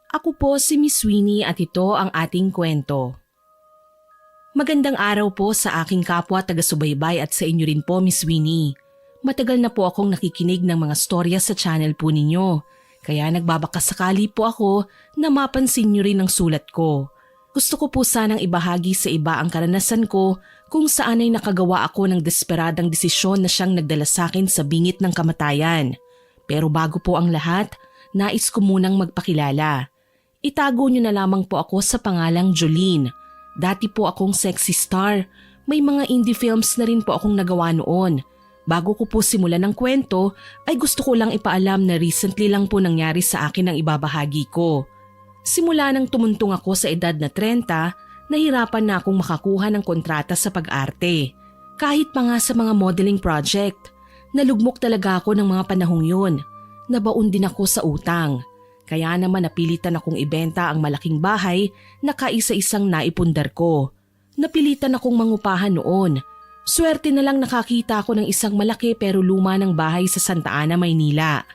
Ako po si Miss Winnie at ito ang ating kwento. Magandang araw po sa aking kapwa taga-subaybay at sa inyo rin po, Miss Winnie. Matagal na po akong nakikinig ng mga storya sa channel po ninyo, kaya nagbabakasakali po ako na mapansin nyo rin ang sulat ko. Gusto ko po sanang ibahagi sa iba ang karanasan ko kung saan ay nakagawa ako ng desperadang desisyon na siyang nagdala sa akin sa bingit ng kamatayan. Pero bago po ang lahat, nais ko munang magpakilala. Itago niyo na lamang po ako sa pangalang Jolene. Dati po akong sexy star. May mga indie films na rin po akong nagawa noon. Bago ko po simulan ng kwento, ay gusto ko lang ipaalam na recently lang po nangyari sa akin ang ibabahagi ko. Simula nang tumuntong ako sa edad na 30, nahirapan na akong makakuha ng kontrata sa pag-arte. Kahit pa nga sa mga modeling project, nalugmok talaga ako ng mga panahong yun. Nabaon din ako sa utang. Kaya naman napilitan akong ibenta ang malaking bahay na kaisa-isang naipundar ko. Napilitan akong mangupahan noon. Swerte na lang nakakita ako ng isang malaki pero luma ng bahay sa Santa Ana, Maynila.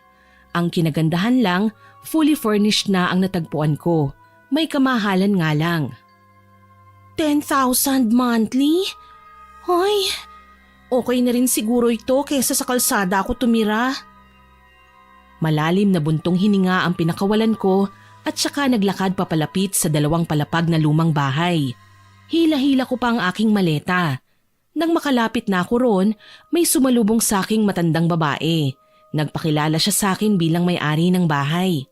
Ang kinagandahan lang, fully furnished na ang natagpuan ko. May kamahalan nga lang. 10,000 monthly? Hoy, okay na rin siguro ito kaysa sa kalsada ako tumira. Malalim na buntong hininga ang pinakawalan ko at saka naglakad papalapit sa 2 palapag na lumang bahay. Hila-hila ko pa ang aking maleta. Nang makalapit na ako roon, may sumalubong sa aking matandang babae. Nagpakilala siya sa akin bilang may-ari ng bahay.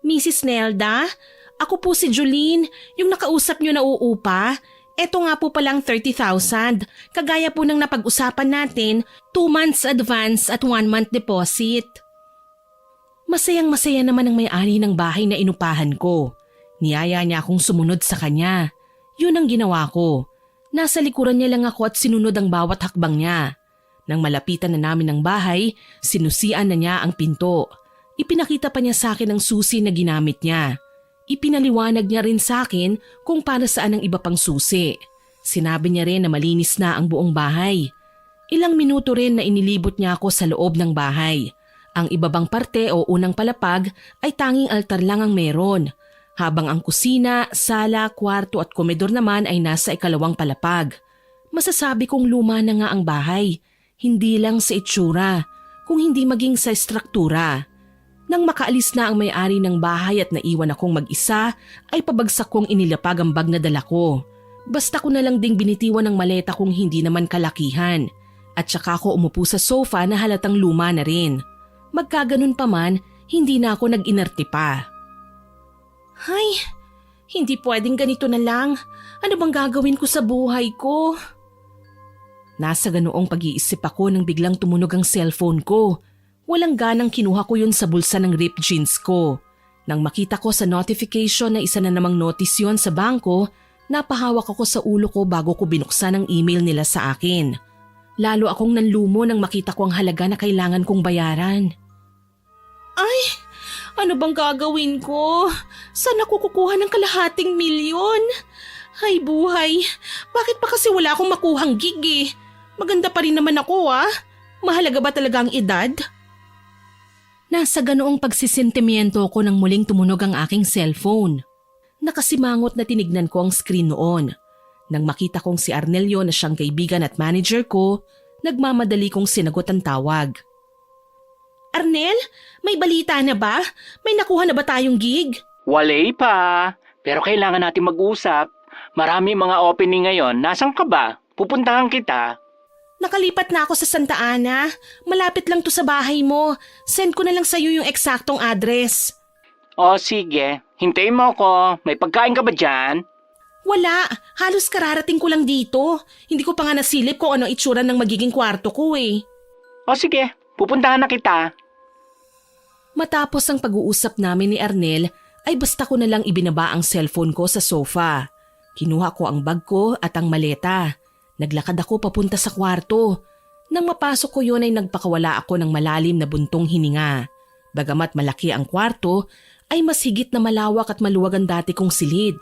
Mrs. Nelda, ako po si Jolene, yung nakausap niyo na uupa. Eto nga po palang 30,000. Kagaya po ng napag-usapan natin, 2 months advance at 1 month deposit. Masayang-masaya naman ang may-ari ng bahay na inupahan ko. Niyaya niya akong sumunod sa kanya. Yun ang ginawa ko. Nasa likuran niya lang ako at sinunod ang bawat hakbang niya. Nang malapitan na namin ang bahay, sinusian na niya ang pinto. Ipinakita pa niya sa akin ang susi na ginamit niya. Ipinaliwanag niya rin sa akin kung para saan ang iba pang susi. Sinabi niya rin na malinis na ang buong bahay. Ilang minuto rin na inilibot niya ako sa loob ng bahay. Ang ibabang parte o unang palapag ay tanging altar lang ang meron, habang ang kusina, sala, kwarto at komedor naman ay nasa 2 palapag. Masasabi kong luma na nga ang bahay, hindi lang sa itsura, kung hindi maging sa struktura. Nang makaalis na ang may-ari ng bahay at naiwan akong mag-isa, ay pabagsak kong inilapag ang bag na dala ko. Basta ko na lang ding binitiwan ng maleta kung hindi naman kalakihan. At saka ako umupo sa sofa na halatang luma na rin. Magkaganon pa man, hindi na ako nag-inarte pa. Hay, hindi pwedeng ganito na lang. Ano bang gagawin ko sa buhay ko? Nasa ganoong pag-iisip ako nang biglang tumunog ang cellphone ko. Walang ganang kinuha ko yun sa bulsa ng ripped jeans ko. Nang makita ko sa notification na isa na namang notice yun sa bangko, napahawak ako sa ulo ko bago ko binuksan ang email nila sa akin. Lalo akong nanlumo nang makita ko ang halaga na kailangan kong bayaran. Ay, ano bang gagawin ko? Saan ako kukuha ng kalahating milyon? Ay buhay, bakit pa kasi wala akong makuhang gig eh? Maganda pa rin naman ako ah. Mahalaga ba talaga ang edad? Nasa ganoong pagsisentimiento ko nang muling tumunog ang aking cellphone. Nakasimangot na tinignan ko ang screen noon. Nang makita kong si Arnelio na siyang kaibigan at manager ko, nagmamadali kong sinagot ang tawag. Arnel, may balita na ba? May nakuha na ba tayong gig? Walay pa, pero kailangan natin mag-usap. Marami mga opening ngayon. Nasaan ka ba? Pupuntahan kita. Nakalipat na ako sa Santa Ana. Malapit lang to sa bahay mo. Send ko na lang sa'yo yung eksaktong address. O sige, hintayin mo ako. May pagkain ka ba dyan? Wala, halos kararating ko lang dito. Hindi ko pa nga nasilip kung ano itsura ng magiging kwarto ko eh. O sige, pupuntahan na kita. Matapos ang pag-uusap namin ni Arnel, ay basta ko na lang ibinaba ang cellphone ko sa sofa. Kinuha ko ang bag ko at ang maleta. Naglakad ako papunta sa kwarto. Nang mapasok ko yun ay nagpakawala ako ng malalim na buntong hininga. Bagamat malaki ang kwarto, ay mas higit na malawak at maluwag ang dati kong silid.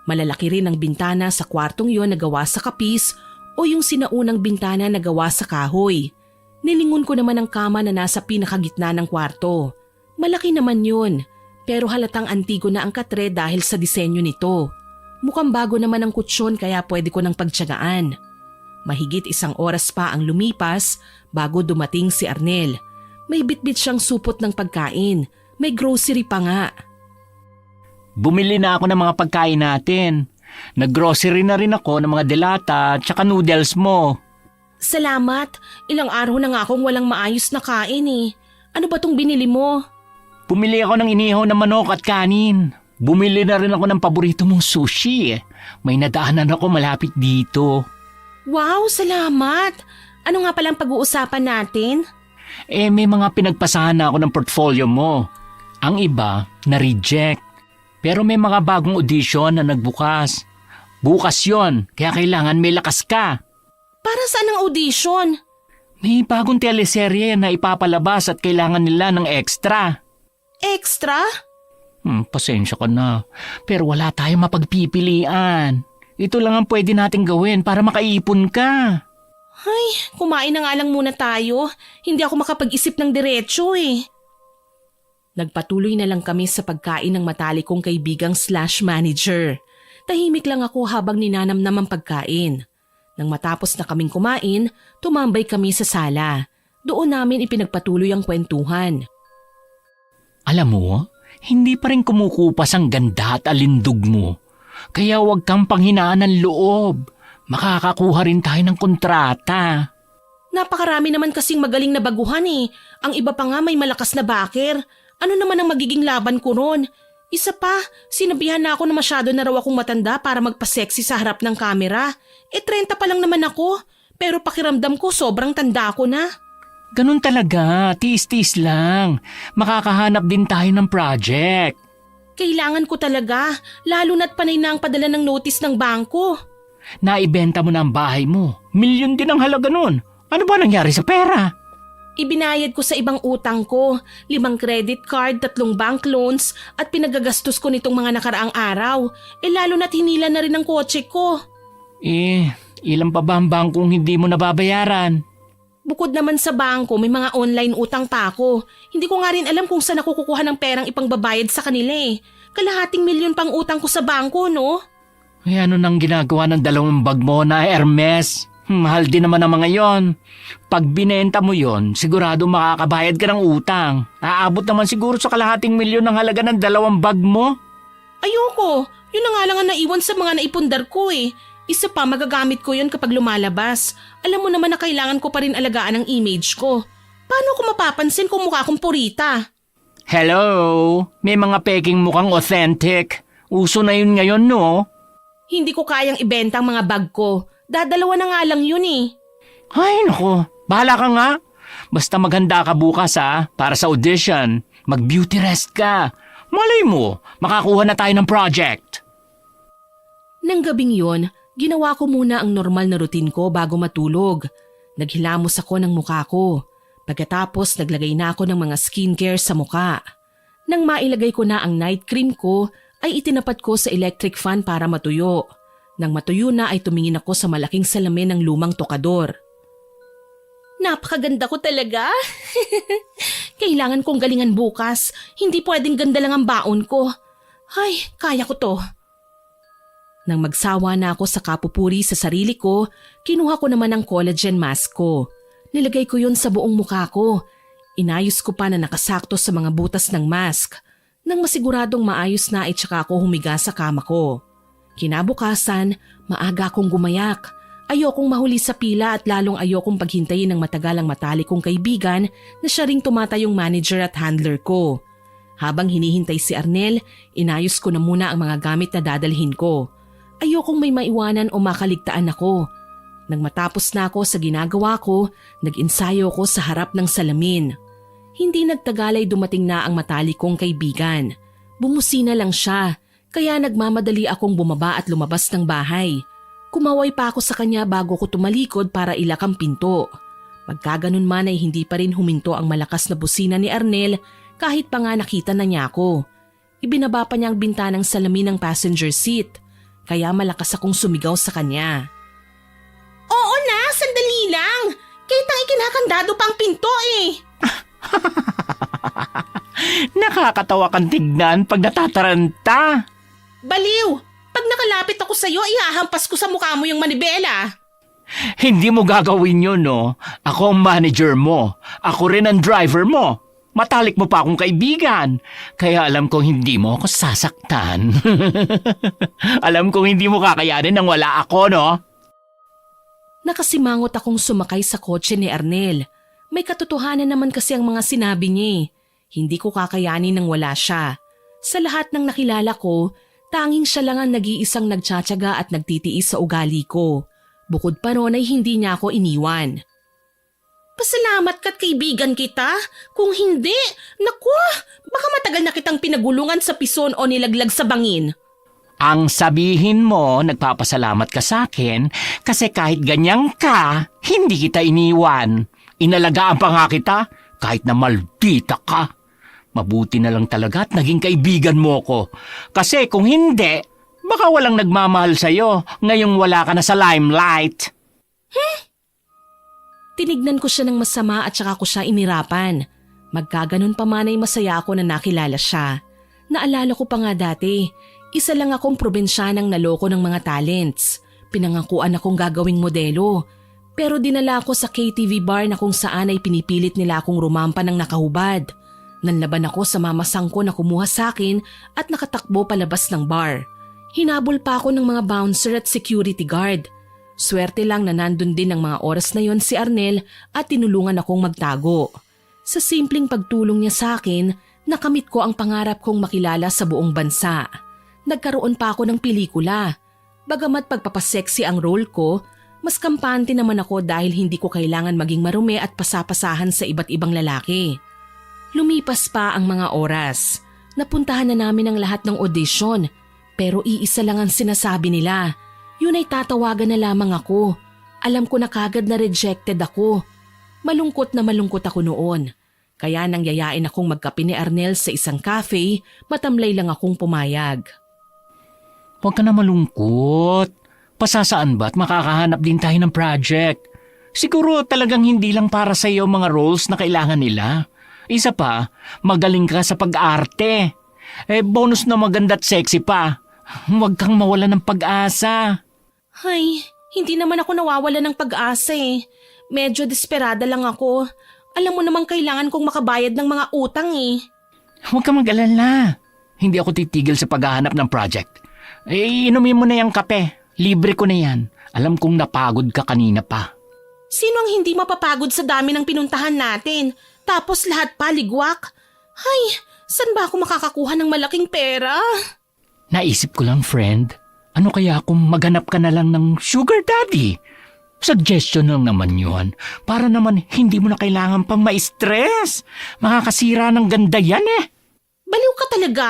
Malalaki rin ang bintana sa kwartong yon na gawa sa kapis o yung sinaunang bintana na gawa sa kahoy. Nilingon ko naman ang kama na nasa pinakagitna ng kwarto. Malaki naman yun. Pero halatang antigo na ang katre dahil sa disenyo nito. Mukhang bago naman ang kutsyon kaya pwede ko nang pagtiyagaan. Mahigit 1 oras pa ang lumipas bago dumating si Arnel. May bitbit siyang supot ng pagkain. May grocery pa nga. Bumili na ako ng mga pagkain natin. Nag-grocery na rin ako ng mga delata at saka noodles mo. Salamat. Ilang araw na nga akong walang maayos na kain eh. Ano ba tong binili mo? Bumili ako ng inihaw na manok at kanin. Bumili na rin ako ng paborito mong sushi. May nadaanan ako malapit dito. Wow, salamat. Ano nga palang pag-uusapan natin? May mga pinagpasahan na ako ng portfolio mo. Ang iba, na-reject. Pero may mga bagong audition na nagbukas. Bukas yon, kaya kailangan may lakas ka. Para saan ang audition? May bagong teleserye na ipapalabas at kailangan nila ng extra. Extra? Pasensya ka na. Pero wala tayong mapagpipilian. Ito lang ang pwede nating gawin para makaipon ka. Ay, kumain na nga lang muna tayo. Hindi ako makapag-isip ng diretsyo eh. Nagpatuloy na lang kami sa pagkain ng matalik kong kaibigang /manager. Tahimik lang ako habang ninanamnam ang pagkain. Nang matapos na kaming kumain, tumambay kami sa sala. Doon namin ipinagpatuloy ang kwentuhan. Alam mo, hindi pa rin kumukupas ang ganda at alindog mo. Kaya huwag kang panghinaan ng loob. Makakakuha rin tayo ng kontrata. Napakarami naman kasing magaling na baguhan eh. Ang iba pa nga may malakas na backer. Ano naman ang magiging laban ko ron? Isa pa, sinabihan na ako na masyado na raw akong matanda para magpa-sexy sa harap ng kamera. 30 pa lang naman ako. Pero pakiramdam ko sobrang tanda ko na. Ganun talaga, tiis-tiis lang. Makakahanap din tayo ng project. Kailangan ko talaga, lalo na't panay na ang padala ng notice ng bangko. Naibenta mo na ang bahay mo. Milyon din ang halaga nun. Ano ba nangyari sa pera? Ibinayad ko sa ibang utang ko, 5 credit card, 3 bank loans at pinagagastos ko nitong mga nakaraang araw. Lalo na't hinila na rin ang kotse ko. Ilan pa ba ang bangkong hindi mo nababayaran? Bukod naman sa bangko, may mga online utang pa ako. Hindi ko nga rin alam kung saan ako kukuha ng perang ipangbabayad sa kanila eh. 250 milyon pang utang ko sa bangko, no? Ano nang ginagawa ng 2 bag mo na Hermes? Mahal din naman ang mga yon. Pag binenta mo yon, sigurado makakabayad ka ng utang. Aabot naman siguro sa 250 milyon ang halaga ng 2 bag mo. Ayoko. Yun na nga lang ang naiwan sa mga naipundar ko eh. Isa pa, magagamit ko yun kapag lumalabas. Alam mo naman na kailangan ko pa rin alagaan ang image ko. Paano ko mapapansin kung mukha kong purita? Hello? May mga peking mukhang authentic. Uso na yun ngayon, no? Hindi ko kayang ibenta ang mga bag ko. Dadalawa na nga lang yun eh. Ay, naku. Bahala ka nga. Basta maghanda ka bukas para sa audition. Mag-beauty rest ka. Malay mo, makakuha na tayo ng project. Nang gabing yon, ginawa ko muna ang normal na routine ko bago matulog. Naghilamos ako ng mukha ko. Pagkatapos naglagay na ako ng mga skincare sa mukha. Nang mailagay ko na ang night cream ko, ay itinapat ko sa electric fan para matuyo. Nang matuyo na ay tumingin ako sa malaking salamin ng lumang tokador. Napakaganda ko talaga. Kailangan kong galingan bukas. Hindi pwedeng ganda lang ang baon ko. Ay, kaya ko to. Nang magsawa na ako sa kapupuri sa sarili ko, kinuha ko naman ang collagen mask ko. Nilagay ko yun sa buong mukha ko. Inayos ko pa na nakasakto sa mga butas ng mask. Nang masiguradong maayos na ay tsaka ako humiga sa kama ko. Kinabukasan, maaga akong gumayak. Ayokong mahuli sa pila at lalong ayokong paghintayin ng matagal ang matalik kong kaibigan na siya ring tumatayong manager at handler ko. Habang hinihintay si Arnel, inayos ko na muna ang mga gamit na dadalhin ko. Ayokong may maiwanan o makaligtaan ako. Nang matapos na ako sa ginagawa ko, nag-ensayo ko sa harap ng salamin. Hindi nagtagal ay dumating na ang matalik kong kaibigan. Bumusina lang siya, kaya nagmamadali akong bumaba at lumabas ng bahay. Kumaway pa ako sa kanya bago ko tumalikod para ilak ang pinto. Pagkaganon man ay hindi pa rin huminto ang malakas na busina ni Arnel kahit pa nga nakita na niya ako. Ibinaba pa niya ang bintanang salamin ng passenger seat, kaya malakas akong sumigaw sa kanya. Oo na, sandali lang! Kitang ikinakandado pang pinto eh! Nakakatawa kang tignan pag natataranta. Baliw! Pag nakalapit ako sa'yo, ihahampas ko sa mukha mo yung manibela. Hindi mo gagawin yun, no? Ako ang manager mo. Ako rin ang driver mo. Matalik mo pa akong kaibigan. Kaya alam kong hindi mo ako sasaktan. Alam kong hindi mo kakayanin nang wala ako, no? Nakasimangot akong sumakay sa kotse ni Arnel. May katotohanan naman kasi ang mga sinabi niya. Hindi ko kakayanin nang wala siya. Sa lahat ng nakilala ko, tanging siya lang ang nag-iisang nagtsatsaga at nagtitiis sa ugali ko. Bukod pa ron ay hindi niya ako iniwan. Pasalamat ka't kaibigan kita. Kung hindi, naku, baka matagal na kitang pinagulungan sa pison o nilaglag sa bangin. Ang sabihin mo, nagpapasalamat ka sa akin kasi kahit ganyan ka, hindi kita iniwan. Inalagaan pa nga kita kahit na maldita ka. Mabuti na lang talaga at naging kaibigan mo ko. Kasi kung hindi, baka walang nagmamahal sa'yo ngayong wala ka na sa limelight. Tinignan ko siya ng masama at saka ko siya inirapan. Magkaganon pa man ay masaya ako na nakilala siya. Naalala ko pa nga dati, isa lang akong probinsyanang naloko ng mga talents. Pinangakuan akong gagawing modelo. Pero dinala ako sa KTV bar na kung saan ay pinipilit nila akong rumampa ng nakahubad. Nanlaban ako sa mamasang ko na kumuha sa akin at nakatakbo palabas ng bar. Hinabol pa ako ng mga bouncer at security guard. Swerte lang na nandun din ng mga oras na yon si Arnel at tinulungan akong magtago. Sa simpleng pagtulong niya sa akin, nakamit ko ang pangarap kong makilala sa buong bansa. Nagkaroon pa ako ng pelikula. Bagamat pagpapaseksi ang role ko, mas kampante naman ako dahil hindi ko kailangan maging marumi at pasapasahan sa iba't ibang lalaki. Lumipas pa ang mga oras. Napuntahan na namin ang lahat ng audition, pero iisa lang ang sinasabi nila. Yun ay tatawagan na lamang ako. Alam ko na kagad na rejected ako. Malungkot na malungkot ako noon. Kaya nang yayain akong magkape ni Arnel sa isang cafe, matamlay lang akong pumayag. Huwag ka na malungkot. Pasasaan ba't makakahanap din tayo ng project? Siguro talagang hindi lang para sa iyo mga roles na kailangan nila. Isa pa, magaling ka sa pag-arte. Bonus na maganda at sexy pa. Huwag kang mawala ng pag-asa. Ay, hindi naman ako nawawala ng pag-asa eh. Medyo desperada lang ako. Alam mo namang kailangan kong makabayad ng mga utang eh. Huwag kang mag-alala. Hindi ako titigil sa paghahanap ng project. Inumin mo na yung kape. Libre ko na yan. Alam kong napagod ka kanina pa. Sino ang hindi mapapagod sa dami ng pinuntahan natin? Tapos lahat paligwak? Ay, saan ba ako makakakuha ng malaking pera? Naisip ko lang, friend. Ano kaya kung maghanap ka na lang ng sugar daddy? Suggestion lang naman yun. Para naman hindi mo na kailangan pang ma-stress. Makakasira ng ganda yan eh. Baliw ka talaga.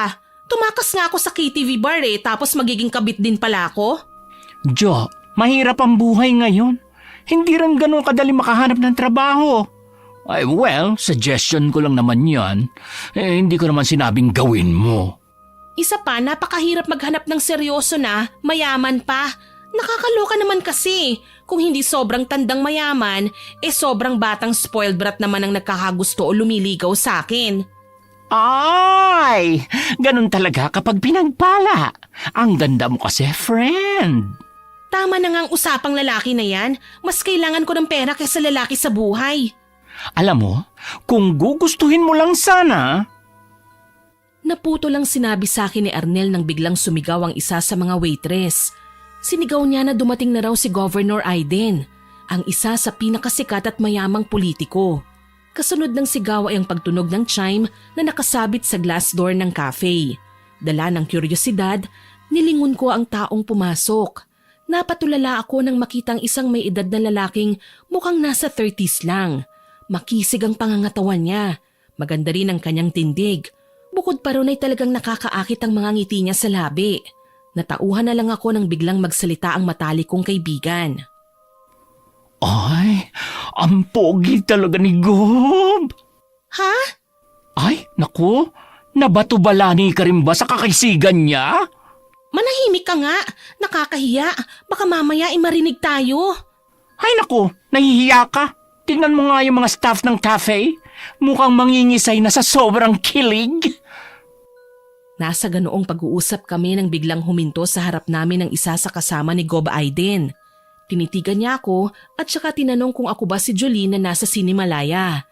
Tumakas nga ako sa KTV bar eh, tapos magiging kabit din pala ako. Jo, mahirap ang buhay ngayon. Hindi rin ganun kadali makahanap ng trabaho. Ay, well, suggestion ko lang naman yan. Hindi ko naman sinabing gawin mo. Isa pa, napakahirap maghanap ng seryoso na, mayaman pa. Nakakaloka naman kasi. Kung hindi sobrang tandang mayaman, sobrang batang spoiled brat naman ang nagkakagusto o lumiligaw sa akin. Ay, ganun talaga kapag pinagpala. Ang ganda mo kasi, friend. Tama na nga ang usapang lalaki na yan. Mas kailangan ko ng pera kaysa lalaki sa buhay. Alam mo, kung gugustuhin mo lang sana... Naputo lang sinabi sa akin ni Arnel nang biglang sumigaw ang isa sa mga waitress. Sinigaw niya na dumating na raw si Governor Aiden, ang isa sa pinakasikat at mayamang politiko. Kasunod ng sigaw ay ang pagtunog ng chime na nakasabit sa glass door ng cafe. Dala ng kuryosidad, nilingon ko ang taong pumasok. Napatulala ako nang makitang isang may edad na lalaking mukhang nasa 30s lang. Makisig ang pangangatawan niya. Maganda rin ang kanyang tindig. Bukod pa ron ay talagang nakakaakit ang mga ngiti niya sa labi. Natauhan na lang ako nang biglang magsalita ang matalik kong kaibigan. Ay, ang pogi talaga ni Gob. Ha? Ay, naku, nabato-balani ka rin ba sa kakaisigan niya? Manahimik ka nga. Nakakahiya. Baka mamaya ay marinig tayo. Ay naku, nahihiya ka. Tingnan mo nga yung mga staff ng cafe. Mukhang mangingisay na sa sobrang kilig. Nasa ganoong pag-uusap kami nang biglang huminto sa harap namin ang isa sa kasama ni Gob Aiden. Tinitigan niya ako at saka tinanong kung ako ba si Jolene na nasa Sinimalaya.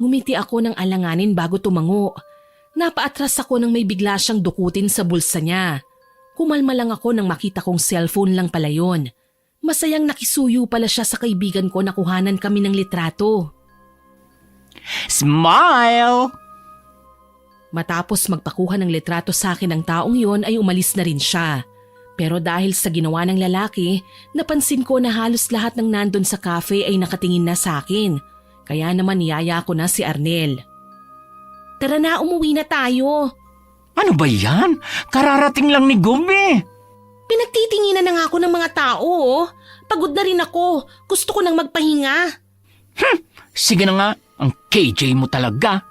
Ngumiti ako ng alanganin bago tumango. Napaatras ako nang may bigla siyang dukutin sa bulsa niya. Kumalma lang ako nang makita kong cellphone lang pala yun. Masayang nakisuyo pala siya sa kaibigan ko na kuhanan kami ng litrato. Smile! Matapos magpakuha ng litrato sa akin ng taong yon ay umalis na rin siya. Pero dahil sa ginawa ng lalaki, napansin ko na halos lahat ng nandun sa cafe ay nakatingin na sa akin. Kaya naman niyaya ko na si Arnel. Tara na, umuwi na tayo. Ano ba yan? Kararating lang ni Gumbi. Pinagtitinginan na nga ako ng mga tao. Oh. Pagod na rin ako. Gusto ko nang magpahinga. Sige na nga, ang KJ mo talaga.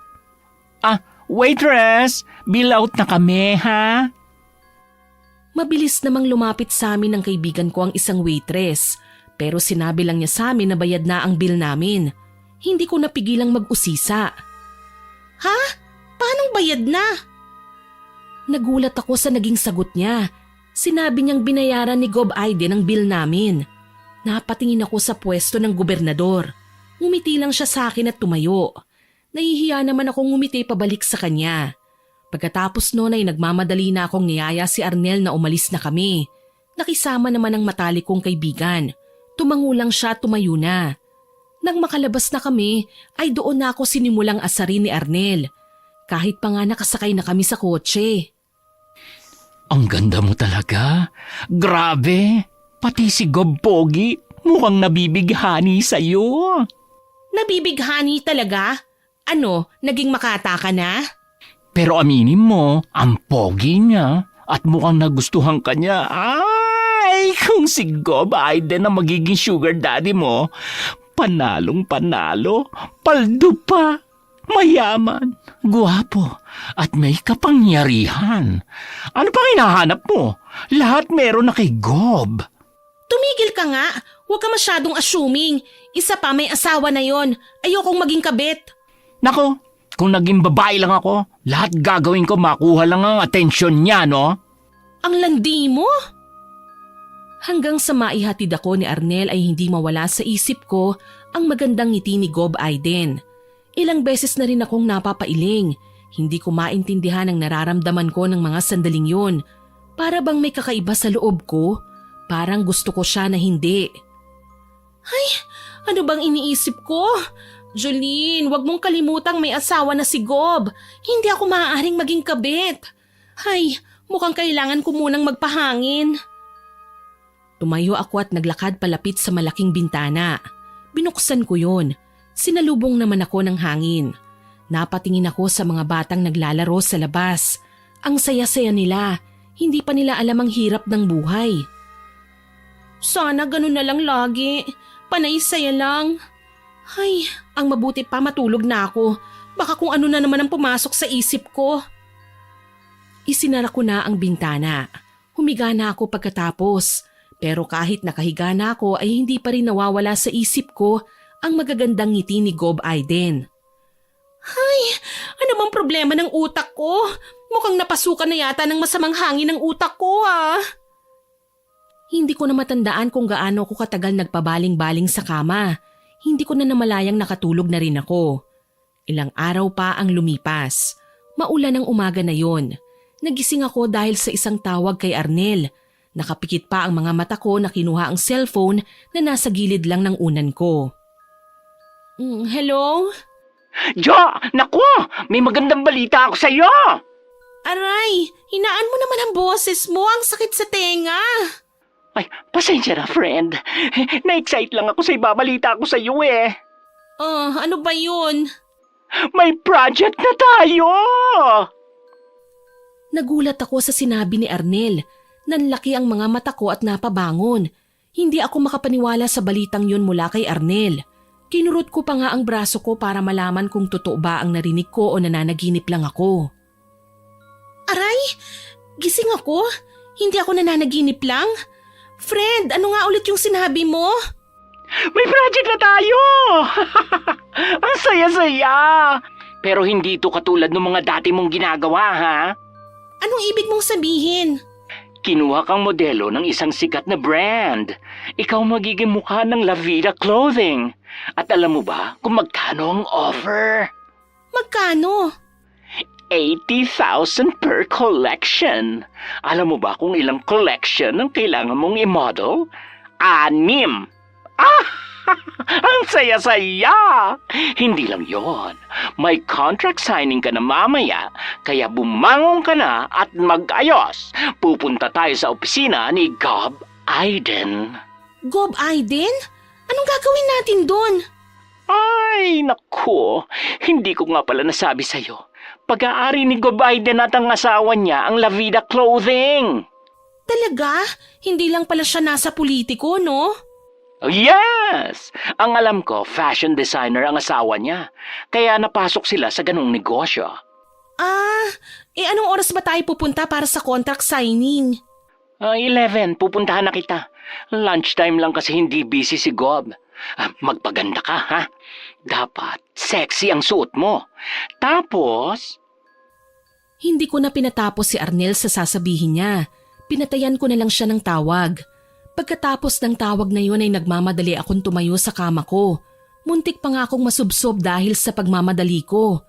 Waitress, bill out na kami, ha? Mabilis namang lumapit sa amin ng kaibigan ko ang isang waitress. Pero sinabi lang niya sa amin na bayad na ang bill namin. Hindi ko napigilang mag-usisa. Ha? Paanong bayad na? Nagulat ako sa naging sagot niya. Sinabi niyang binayaran ni Gob Aiden ang bill namin. Napatingin ako sa pwesto ng gobernador. Ngumiti lang siya sa akin at tumayo. Nahihiya naman akong ngumiti pabalik sa kanya. Pagkatapos noon ay nagmamadali na akong niyaya si Arnel na umalis na kami. Nakisama naman ang matalik kong kaibigan. Tumango lang siya at tumayo na. Nang makalabas na kami ay doon na ako sinimulang asarin ni Arnel. Kahit pa nga nakasakay na kami sa kotse. Ang ganda mo talaga. Grabe. Pati si Gob Pogi mukhang nabibighani sa'yo. Nabibighani talaga? Ano, naging makata ka na? Pero aminin mo, ang pogi niya at mukhang nagustuhan ka niya. Ay, kung si Gob Aiden ang magiging sugar daddy mo, panalong panalo, paldo pa, mayaman, guwapo, at may kapangyarihan. Ano pang hinahanap mo? Lahat meron na kay Gob. Tumigil ka nga. Huwag ka masyadong assuming. Isa pa, may asawa na yon. Ayokong maging kabit. Nako, kung naging babae lang ako, lahat gagawin ko makuha lang ang atensyon niya, no? Ang landi mo? Hanggang sa maihatid ako ni Arnel ay hindi mawala sa isip ko ang magandang ngiti ni Gob Aiden. Ilang beses na rin akong napapailing. Hindi ko maintindihan ang nararamdaman ko ng mga sandaling yun. Para bang may kakaiba sa loob ko? Parang gusto ko siya na hindi. Ay, ano bang iniisip ko? Jolene, wag mong kalimutang may asawa na si Gob. Hindi ako maaaring maging kabit. Ay, mukhang kailangan ko munang magpahangin. Tumayo ako at naglakad palapit sa malaking bintana. Binuksan ko yun. Sinalubong naman ako ng hangin. Napatingin ako sa mga batang naglalaro sa labas. Ang saya-saya nila. Hindi pa nila alam ang hirap ng buhay. Sana ganun na lang lagi. Panay saya lang. Ay, ang mabuti pa matulog na ako. Baka kung ano na naman ang pumasok sa isip ko. Isinara ko na ang bintana. Humiga na ako pagkatapos. Pero kahit nakahiga na ako ay hindi pa rin nawawala sa isip ko ang magagandang ngiti ni Gob Aiden. Ay, ano bang problema ng utak ko? Mukhang napasukan na yata ng masamang hangin ng utak ko Hindi ko na matandaan kung gaano ako katagal nagpabaling-baling sa kama. Hindi ko na namalayang nakatulog na rin ako. Ilang araw pa ang lumipas. Maulan ang umaga na yon. Nagising ako dahil sa isang tawag kay Arnel. Nakapikit pa ang mga mata ko na kinuha ang cellphone na nasa gilid lang ng unan ko. Hello? Jo, naku! May magandang balita ako sa'yo! Aray, hinaan mo naman ang boses mo. Ang sakit sa tenga. Ay, pasensya na, friend. Na-excite lang ako sa ibabalita ko sa'yo eh. Ano ba yun? May project na tayo! Nagulat ako sa sinabi ni Arnel. Nanlaki ang mga mata ko at napabangon. Hindi ako makapaniwala sa balitang yun mula kay Arnel. Kinurot ko pa nga ang braso ko para malaman kung totoo ba ang narinig ko o nananaginip lang ako. Aray! Gising ako? Hindi ako nananaginip lang? Friend, ano nga ulit yung sinabi mo? May project na tayo! Ang saya-saya! Pero hindi ito katulad ng mga dati mong ginagawa, ha? Anong ibig mong sabihin? Kinuha kang modelo ng isang sikat na brand. Ikaw magiging mukha ng La Vida Clothing. At alam mo ba kung magkano ang offer? Magkano? 80,000 per collection. Alam mo ba kung ilang collection ang kailangan mong i-model? 6. Ah! Ang saya-saya! Hindi lang yon. May contract signing ka na mamaya, kaya bumangon ka na at mag-ayos. Pupunta tayo sa opisina ni Gob Aiden. Gob Aiden? Anong gagawin natin doon? Ay, naku. Hindi ko nga pala nasabi sa'yo. Pag-aari ni Gob Aiden at ang asawa niya ang La Vida Clothing. Talaga? Hindi lang pala siya nasa politiko, no? Oh, yes! Ang alam ko, fashion designer ang asawa niya. Kaya napasok sila sa ganung negosyo. Anong oras ba tayo pupunta para sa contract signing? 11, pupuntahan na kita. Lunchtime lang kasi hindi busy si Gob. Magpaganda ka, ha? Dapat sexy ang suot mo. Tapos... Hindi ko na pinatapos si Arnel sa sasabihin niya. Pinatayan ko na lang siya ng tawag. Pagkatapos ng tawag na yun ay nagmamadali akong tumayo sa kama ko. Muntik pa nga akong masubsob dahil sa pagmamadali ko.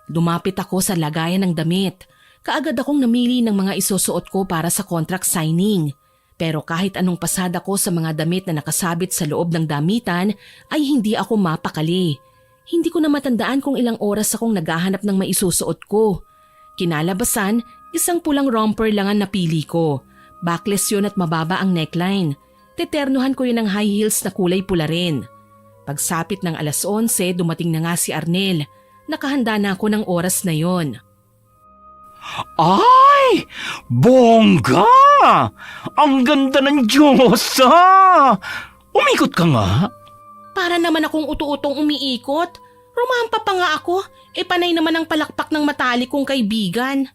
Lumapit ako sa lagayan ng damit. Kaagad akong namili ng mga isusuot ko para sa contract signing. Pero kahit anong pasada ko sa mga damit na nakasabit sa loob ng damitan ay hindi ako mapakali. Hindi ko na matandaan kung ilang oras akong naghahanap ng maisusuot ko. Kinalabasan, isang pulang romper lang ang napili ko. Backless yun at mababa ang neckline. Teternuhan ko yun ng high heels na kulay pula rin. Pagsapit ng 11:00, dumating na nga si Arnel. Nakahanda na ako ng oras na yon. Ay! Bongga! Ang ganda ng Diyos, Umikot ka nga. Para naman akong utu-utong umiikot. Rumampa pa nga ako. Panay naman ang palakpak ng matalik kong kaibigan.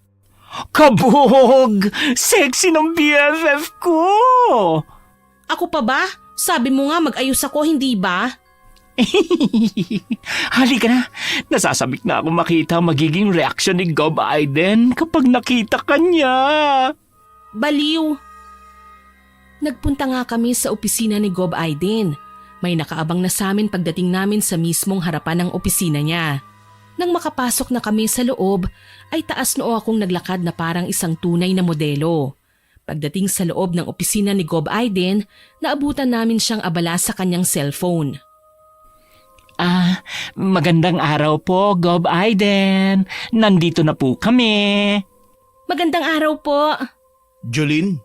Kabog! Sexy ng BFF ko! Ako pa ba? Sabi mo nga mag-ayos ako, hindi ba? Halika na. Nasasabik na ako makita ang magiging reaksyon ni Gob Aiden kapag nakita ka niya. Baliw! Nagpunta nga kami sa opisina ni Gob Aiden. May nakaabang na sa amin pagdating namin sa mismong harapan ng opisina niya. Nang makapasok na kami sa loob, ay taas noo akong naglakad na parang isang tunay na modelo. Pagdating sa loob ng opisina ni Gob Aiden, naabutan namin siyang abala sa kanyang cellphone. Magandang araw po, Gob Aiden. Nandito na po kami. Magandang araw po. Jolene,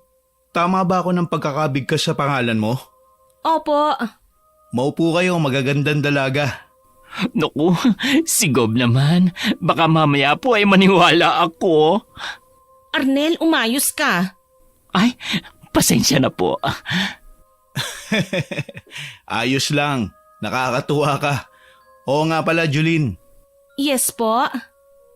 tama ba ako ng pagkakabigkas sa pangalan mo? Opo. Maupo kayo, magagandang dalaga. Naku, si Gob naman. Baka mamaya po ay maniwala ako. Arnel, umayos ka. Ay, pasensya na po. Ayos lang, nakakatuwa ka. Oo nga pala, Jolene. Yes po.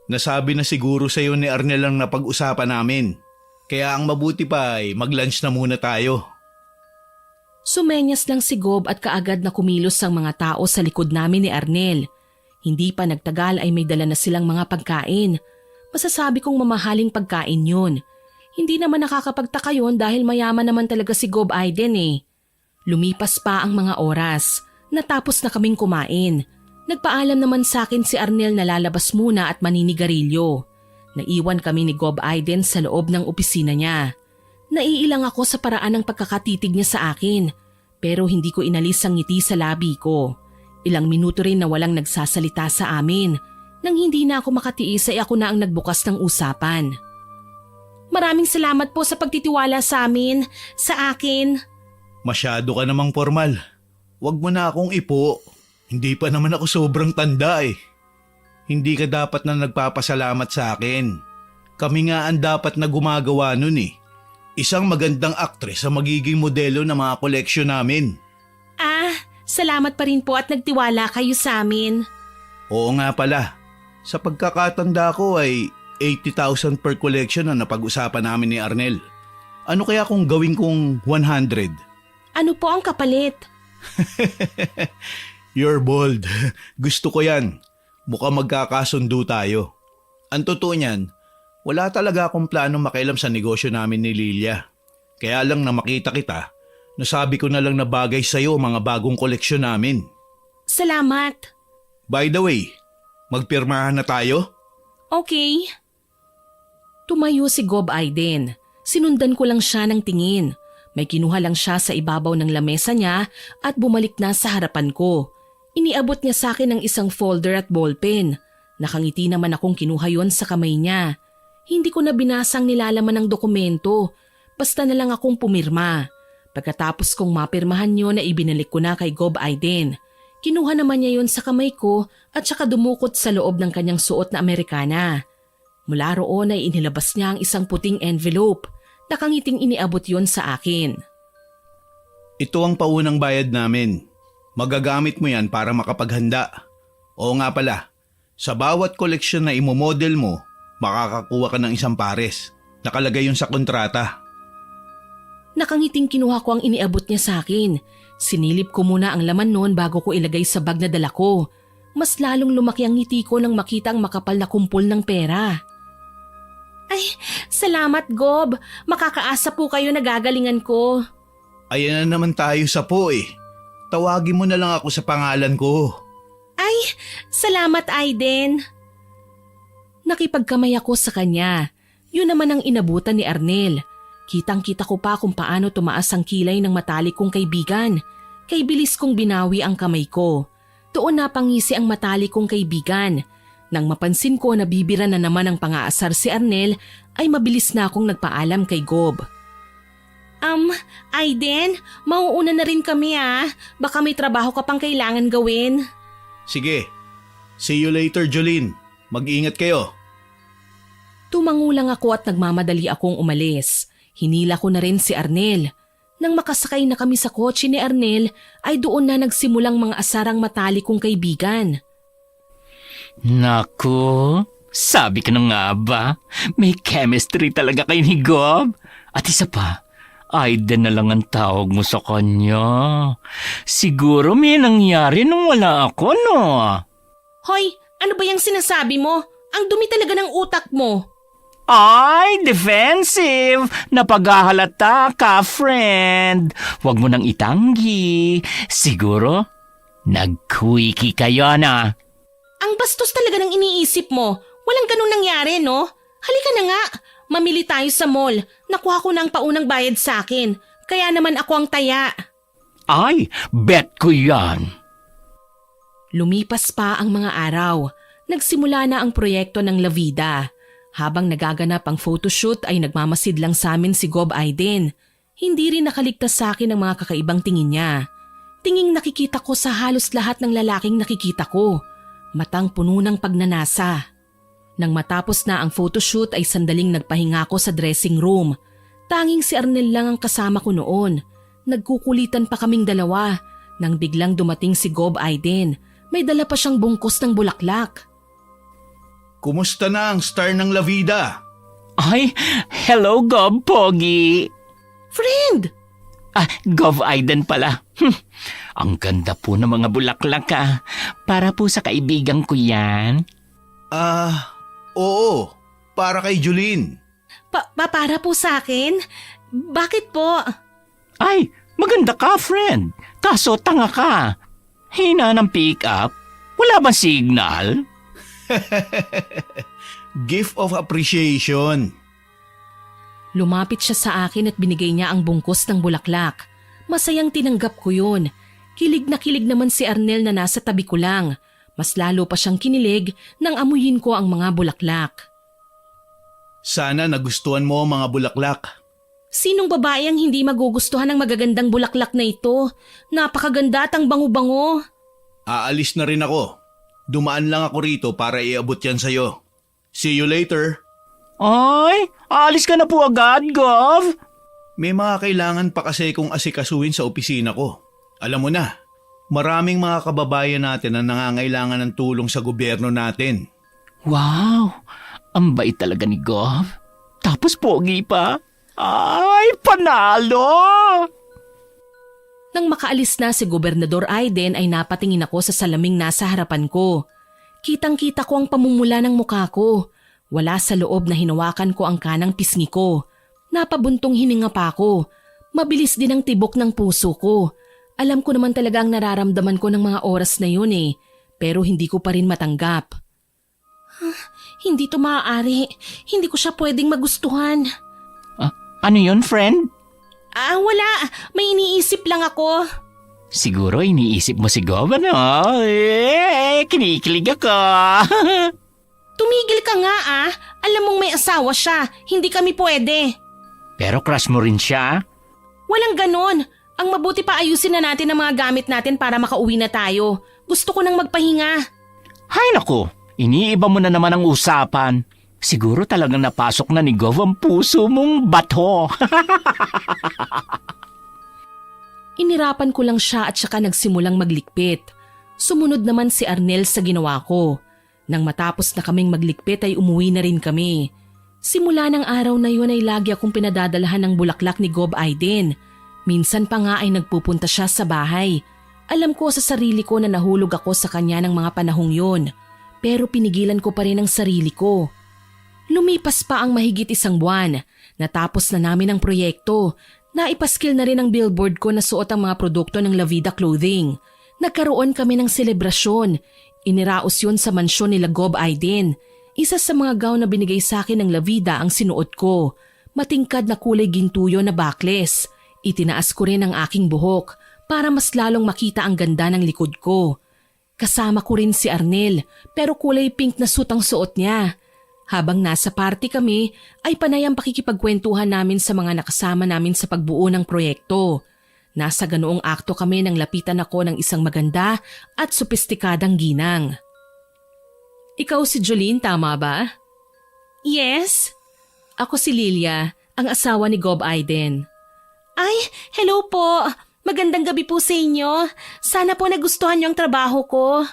Nasabi na siguro sa'yo ni Arnel ang napag-usapan namin. Kaya ang mabuti pa ay mag-lunch na muna tayo. Sumenyas lang si Gob at kaagad na kumilos ang mga tao sa likod namin ni Arnel. Hindi pa nagtagal ay may dala na silang mga pagkain. Masasabi kong mamahaling pagkain yun. Hindi naman nakakapagtaka yun dahil mayaman naman talaga si Gob Aiden eh. Lumipas pa ang mga oras. Natapos na kaming kumain. Nagpaalam naman sa akin si Arnel na lalabas muna at maninigarilyo. Naiwan kami ni Gob Aiden sa loob ng opisina niya. Naiilang ako sa paraan ng pagkakatitig niya sa akin, pero hindi ko inalis ang ngiti sa labi ko. Ilang minuto rin na walang nagsasalita sa amin. Nang hindi na ako makatiis ay ako na ang nagbukas ng usapan. Maraming salamat po sa pagtitiwala sa amin, sa akin. Masyado ka namang formal. Huwag mo na akong ipo. Hindi pa naman ako sobrang tanda eh. Hindi ka dapat na nagpapasalamat sa akin. Kami nga ang dapat na gumagawa nun eh. Isang magandang aktres sa magiging modelo ng mga koleksyon namin. Salamat pa rin po at nagtiwala kayo sa amin. Oo nga pala. Sa pagkakatanda ko ay 80,000 per collection na napag-usapan namin ni Arnel. Ano kaya kung gawin kong 100? Ano po ang kapalit? You're bold. Gusto ko yan. Mukhang magkakasundo tayo. Ang totoo niyan, wala talaga akong plano makialam sa negosyo namin ni Lilia. Kaya lang na makita kita, nasabi ko na lang na bagay sa'yo mga bagong koleksyon namin. Salamat. By the way, magpirmahan na tayo? Okay. Tumayo si Gob Aiden. Sinundan ko lang siya ng tingin. May kinuha lang siya sa ibabaw ng lamesa niya at bumalik na sa harapan ko. Iniabot niya sa akin ng isang folder at ballpen. Nakangiti naman akong kinuha yon sa kamay niya. Hindi ko na binasang nilalaman ng dokumento. Basta na lang akong pumirma. Pagkatapos kong mapirmahan yon na ibinalik ko na kay Gob Aiden. Kinuha naman niya yon sa kamay ko at saka dumukot sa loob ng kanyang suot na Amerikana. Mula roon ay inilabas niya ang isang puting envelope. Nakangiting iniabot yon sa akin. Ito ang paunang bayad namin. Magagamit mo yan para makapaghanda. Oo nga pala, sa bawat koleksyon na imomodel mo, makakakuha ka ng isang pares. Nakalagay yun sa kontrata. Nakangiting kinuha ko ang iniabot niya sa akin. Sinilip ko muna ang laman noon bago ko ilagay sa bag na dala ko. Mas lalong lumaki ang ngiti ko nang makita ang makapal na kumpol ng pera. Ay, salamat Gob. Makakaasa po kayo na gagalingan ko. Ayan na naman tayo sa po eh. Tawagin mo na lang ako sa pangalan ko. Ay, salamat Aiden. Nakipagkamay ako sa kanya. Yun naman ang inabutan ni Arnel. Kitang-kita ko pa kung paano tumaas ang kilay ng matalik kong kaibigan. Kay bilis kong binawi ang kamay ko. Doon napangisi ang matalik kong kaibigan. Nang mapansin ko na bibira na naman ang pangaasar si Arnel, ay mabilis na akong nagpaalam kay Gob. Aiden, mauuna na rin kami ah. Baka may trabaho ka pang kailangan gawin. Sige. See you later, Jolene. Mag-ingat kayo. Tumangulang ako at nagmamadali akong umalis. Hinila ko na rin si Arnel. Nang makasakay na kami sa kotse ni Arnel, ay doon na nagsimulang mga asarang matalik kong kaibigan. Naku, sabi ko na nga ba, may chemistry talaga kayo ni Gob. At isa pa, Aiden na lang ang tawag mo sa kanya. Siguro may nangyari nung wala ako, no? Hoy, ano ba yung sinasabi mo? Ang dumi talaga ng utak mo. Ay, defensive! Napaghahalata ka, friend. Huwag mo nang itanggi. Siguro, nag-quickie kayo na. Ang bastos talaga ng iniisip mo. Walang ganun nangyari, no? Halika na nga. Mamili tayo sa mall. Nakuha ko na ang paunang bayad sa akin. Kaya naman ako ang taya. Ay, bet ko yan. Lumipas pa ang mga araw. Nagsimula na ang proyekto ng La Vida. Habang nagaganap ang photoshoot ay nagmamasid lang sa amin si Gob Aiden. Hindi rin nakaligtas sa akin ang mga kakaibang tingin niya. Tinging nakikita ko sa halos lahat ng lalaking nakikita ko. Matang puno ng pagnanasa. Nang matapos na ang photoshoot ay sandaling nagpahinga ako sa dressing room. Tanging si Arnel lang ang kasama ko noon. Nagkukulitan pa kaming dalawa nang biglang dumating si Gob Aiden. May dala pa siyang bungkos ng bulaklak. Kumusta na ang star ng La Vida? Ay, hello, Gob Pogi. Friend! Gov Aiden pala. Ang ganda po ng mga bulaklak Para po sa kaibigan ko yan. Oo. Para kay Jolene. Para po sa akin? Bakit po? Ay, maganda ka, friend. Kaso tanga ka. Hina ng pick-up. Wala bang signal? Gift of appreciation. Lumapit siya sa akin at binigay niya ang bungkos ng bulaklak. Masayang tinanggap ko yun. Kilig na kilig naman si Arnel na nasa tabi ko lang. Mas lalo pa siyang kinilig nang amuyin ko ang mga bulaklak. Sana nagustuhan mo ang mga bulaklak. Sinong babae ang hindi magugustuhan ng magagandang bulaklak na ito? Napakaganda at ang bango-bango. Aalis na rin ako. Dumaan lang ako rito para iabot yan sa'yo. See you later. Ay, alis ka na po agad, Gov. May mga kailangan pa kasi kong asikasuhin sa opisina ko. Alam mo na, maraming mga kababayan natin ang nangangailangan ng tulong sa gobyerno natin. Wow, ang bait talaga ni Gov. Tapos pogi pa. Ay, panalo! Nang makaalis na si Gobernador Aiden ay napatingin ako sa salaming nasa harapan ko. Kitang-kita ko ang pamumula ng mukha ko. Wala sa loob na hinawakan ko ang kanang pisngi ko. Napabuntong hininga pa ako. Mabilis din ang tibok ng puso ko. Alam ko naman talaga ang nararamdaman ko ng mga oras na yun eh. Pero hindi ko pa rin matanggap. Hindi to maaari. Hindi ko siya pwedeng magustuhan. Ano yun, friend? Wala. May iniisip lang ako. Siguro iniisip mo si Gob, ano? Kinikilig ako. Tumigil ka nga Alam mong may asawa siya. Hindi kami pwede. Pero crush mo rin siya? Walang ganon. Ang mabuti pa ayusin na natin ang mga gamit natin para makauwi na tayo. Gusto ko nang magpahinga. Hay naku, iniiba mo na naman ang usapan. Siguro talagang napasok na ni Gov ang puso mong bato. Inirapan ko lang siya at saka nagsimulang maglikpit. Sumunod naman si Arnel sa ginawa ko. Nang matapos na kaming maglikpit ay umuwi na rin kami. Simula ng araw na yun ay lagi akong pinadadalahan ng bulaklak ni Gob Aiden. Minsan pa nga ay nagpupunta siya sa bahay. Alam ko sa sarili ko na nahulog ako sa kanya ng mga panahong yun. Pero pinigilan ko pa rin ang sarili ko. Lumipas pa ang mahigit 1 buwan. Natapos na namin ang proyekto. Naipaskil na rin ang billboard ko na suot ang mga produkto ng La Vida Clothing. Nagkaroon kami ng selebrasyon. Iniraos yun sa mansyon nila Gob Aiden. Isa sa mga gown na binigay sa akin ng La Vida ang sinuot ko. Matingkad na kulay gintuyo na backless. Itinaas ko rin ang aking buhok para mas lalong makita ang ganda ng likod ko. Kasama ko rin si Arnel pero kulay pink na suit ang suot niya. Habang nasa party kami ay panay ang pakikipagkwentuhan namin sa mga nakasama namin sa pagbuo ng proyekto. Nasa ganoong akto kami nang lapitan ako ng isang maganda at sopistikadang ginang. Ikaw si Jolene, tama ba? Yes. Ako si Lilia, ang asawa ni Gob Aiden. Ay, hello po. Magandang gabi po sa inyo. Sana po nagustuhan niyo ang trabaho ko.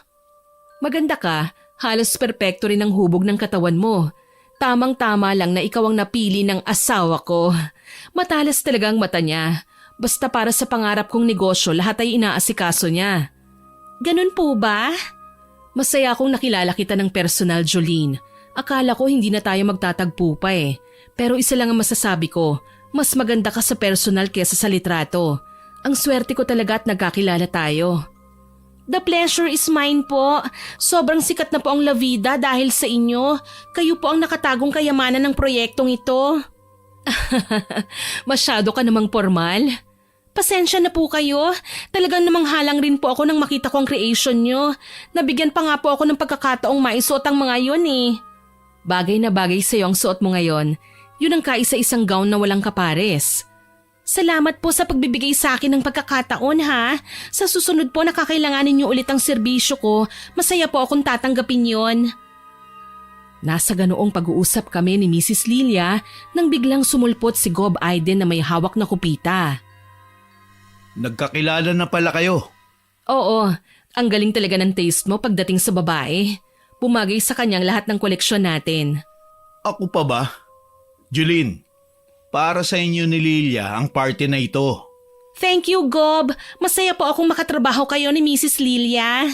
Maganda ka. Halos perpekto rin ang hubog ng katawan mo. Tamang-tama lang na ikaw ang napili ng asawa ko. Matalas talaga ang mata niya. Basta para sa pangarap kong negosyo, lahat ay inaasikaso niya. Ganun po ba? Masaya akong nakilala kita ng personal, Jolene. Akala ko hindi na tayo magtatagpo pa eh. Pero isa lang ang masasabi ko, mas maganda ka sa personal kesa sa litrato. Ang swerte ko talaga at nagkakilala tayo. The pleasure is mine po. Sobrang sikat na po ang La Vida dahil sa inyo. Kayo po ang nakatagong kayamanan ng proyektong ito. Masyado ka namang formal. Pasensya na po kayo. Talagang namang halang rin po ako nang makita ko ang creation nyo. Nabigyan pa nga po ako ng pagkakataong maisuot ang mga yun eh. Bagay na bagay sa'yo ang suot mo ngayon. Yun ang kaisa-isang gown na walang kapares. Salamat po sa pagbibigay sa akin ng pagkakataon ha. Sa susunod po nakakailanganin niyo ulit ang serbisyo ko. Masaya po akong tatanggapin yon. Nasa ganoong pag-uusap kami ni Mrs. Lilia nang biglang sumulpot si Gob Aiden na may hawak na kupita. Nagkakilala na pala kayo. Oo, ang galing talaga ng taste mo pagdating sa babae. Pumagay sa kanyang lahat ng koleksyon natin. Ako pa ba? Jolene, para sa inyo ni Lilia ang party na ito. Thank you, Gob. Masaya po akong makatrabaho kayo ni Mrs. Lilia.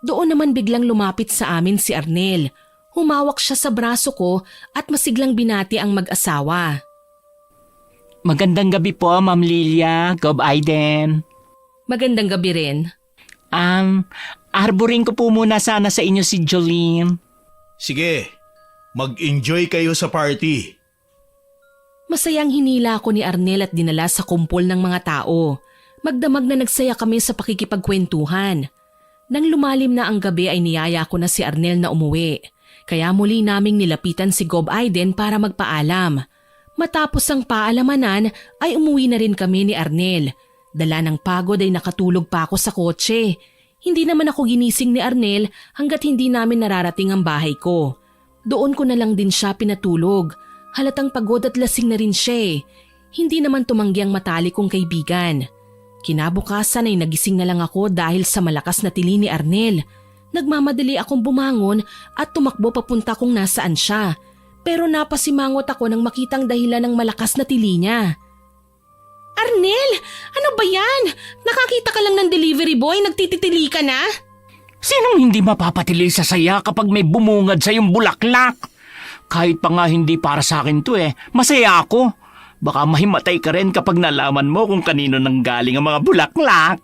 Doon naman biglang lumapit sa amin si Arnel. Humawak siya sa braso ko at masiglang binati ang mag-asawa. Magandang gabi po, Ma'am Lilia, Gob Aiden. Magandang gabi rin. Arborin ko po muna sana sa inyo si Jolene. Sige, mag-enjoy kayo sa party. Masayang hinila ako ni Arnel at dinala sa kumpol ng mga tao. Magdamag na nagsaya kami sa pakikipagkwentuhan. Nang lumalim na ang gabi ay niyaya ko na si Arnel na umuwi. Kaya muli naming nilapitan si Gob Aiden para magpaalam. Matapos ang paalamanan ay umuwi na rin kami ni Arnel. Dala ng pagod ay nakatulog pa ako sa kotse. Hindi naman ako ginising ni Arnel hanggat hindi namin nararating ang bahay ko. Doon ko na lang din siya pinatulog. Halatang pagod at lasing na rin siya. Hindi naman tumanggi ang matalik kong kaibigan. Kinabukasan ay nagising na lang ako dahil sa malakas na tili ni Arnel. Nagmamadali akong bumangon at tumakbo papunta kung nasaan siya. Pero napasimangot ako nang makitang dahilan ng malakas na tili niya. Arnel, ano ba yan? Nakakita ka lang ng delivery boy, nagtititili ka na? Sinong hindi mapapatili sa saya kapag may bumungad sa yung bulaklak? Kahit pa nga hindi para sa akin to masaya ako. Baka mahimatay ka rin kapag nalaman mo kung kanino nang galing ang mga bulaklak.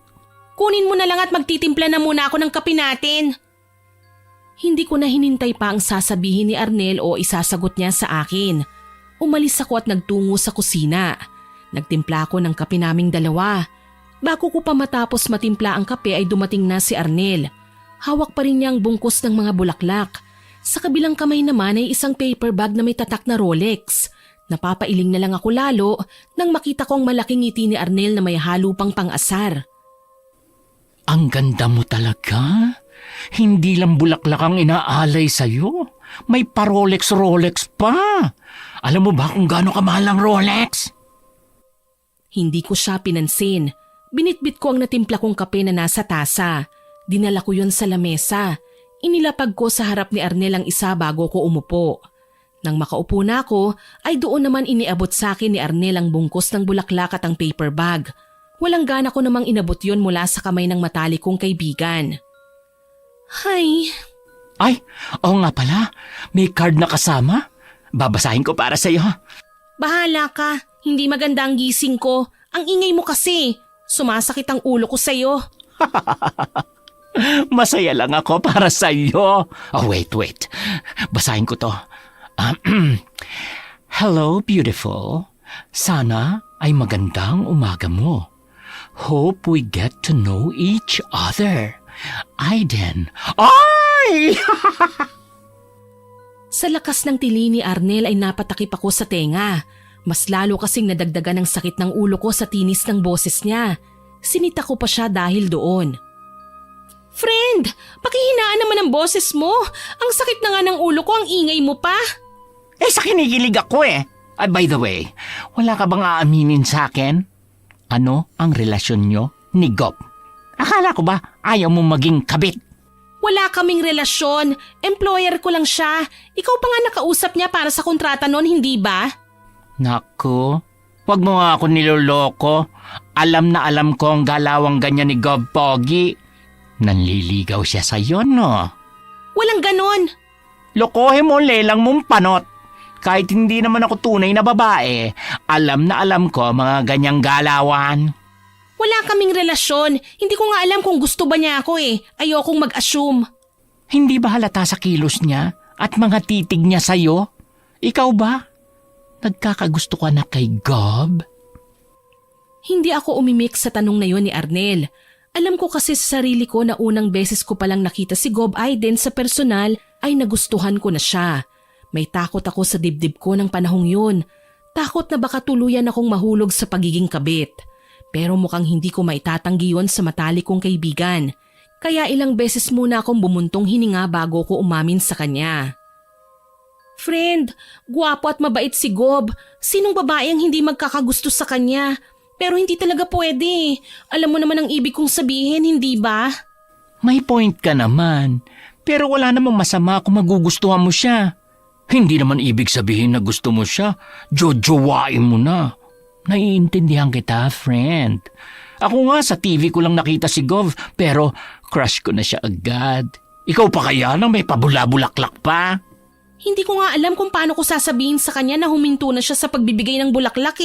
Kunin mo na lang at magtitimpla na muna ako ng kape natin. Hindi ko na hinintay pa ang sasabihin ni Arnel o isasagot niya sa akin. Umalis ako at nagtungo sa kusina. Nagtimpla ako ng kape naming dalawa. Bago ko pa matapos matimpla ang kape ay dumating na si Arnel. Hawak pa rin niya ang bungkus ng mga bulaklak. Sa kabilang kamay naman ay isang paper bag na may tatak na Rolex. Napapailing na lang ako lalo nang makita ko ang malaking ngiti ni Arnel na may halo pang pang-asar. Ang ganda mo talaga. Hindi lang bulaklak ang inaalay sa'yo. May pa-Rolex pa. Alam mo ba kung gaano kamahal ang Rolex? Hindi ko siya pinansin. Binitbit ko ang natimpla kong kape na nasa tasa. Dinala ko yon sa lamesa. Inilapag ko sa harap ni Arnel ang isa bago ko umupo. Nang makaupo na ako, ay doon naman iniabot sa akin ni Arnel ang bungkus ng bulaklak at ang paper bag. Walang gana ko namang inabot yon mula sa kamay ng matalik kong kaibigan. Hay! Ay, oo nga pala. May card na kasama. Babasahin ko para sa'yo. Bahala ka. Hindi maganda ang gising ko. Ang ingay mo kasi. Sumasakit ang ulo ko sa'yo. Masaya lang ako para sa'yo. Oh, wait. Basahin ko to. Hello, beautiful. Sana ay magandang umaga mo. Hope we get to know each other. Aiden. Ay! Sa lakas ng tili ni Arnel ay napatakip ako sa tenga. Mas lalo kasing nadagdagan ng sakit ng ulo ko sa tinis ng boses niya. Sinita ko pa siya dahil doon. Friend, pakihinaan naman ang boses mo. Ang sakit na nga ng ulo ko, ang ingay mo pa. Sa kinikilig ako By the way, wala ka bang aaminin sa akin? Ano ang relasyon nyo ni Gob? Akala ko ba ayaw mo maging kabit? Wala kaming relasyon. Employer ko lang siya. Ikaw pa nga nakausap niya para sa kontrata noon, hindi ba? Naku, wag mo nga ako niloloko. Alam na alam ko ang galawang ganyan ni Gob Pogi. Nanliligaw siya sa'yo, no? Walang ganon. Lokohin mo lelang mong panot. Kahit hindi naman ako tunay na babae, alam na alam ko mga ganyang galawan. Wala kaming relasyon. Hindi ko nga alam kung gusto ba niya ako Ayokong mag-assume. Hindi ba halata sa kilos niya at mga titig niya sa'yo? Ikaw ba? Nagkakagusto ka na kay Gob? Hindi ako umimik sa tanong na yon ni Arnel. Alam ko kasi sa sarili ko na unang beses ko palang nakita si Gob Aiden sa personal ay nagustuhan ko na siya. May takot ako sa dibdib ko ng panahong yun. Takot na baka tuluyan akong mahulog sa pagiging kabit. Pero mukhang hindi ko maitatanggi yon sa matalik kong kaibigan. Kaya ilang beses muna akong bumuntong hininga bago ko umamin sa kanya. Friend, guwapo at mabait si Gob. Sinong babae ang hindi magkakagusto sa kanya? Pero hindi talaga pwede. Alam mo naman ang ibig kong sabihin, hindi ba? May point ka naman. Pero wala namang masama kung magugustuhan mo siya. Hindi naman ibig sabihin na gusto mo siya. Jojowain mo na. Naiintindihan kita, friend. Ako nga sa TV ko lang nakita si Gov, pero crush ko na siya agad. Ikaw pa kaya nang may pabula-bulaklak pa? Hindi ko nga alam kung paano ko sasabihin sa kanya na huminto na siya sa pagbibigay ng bulaklak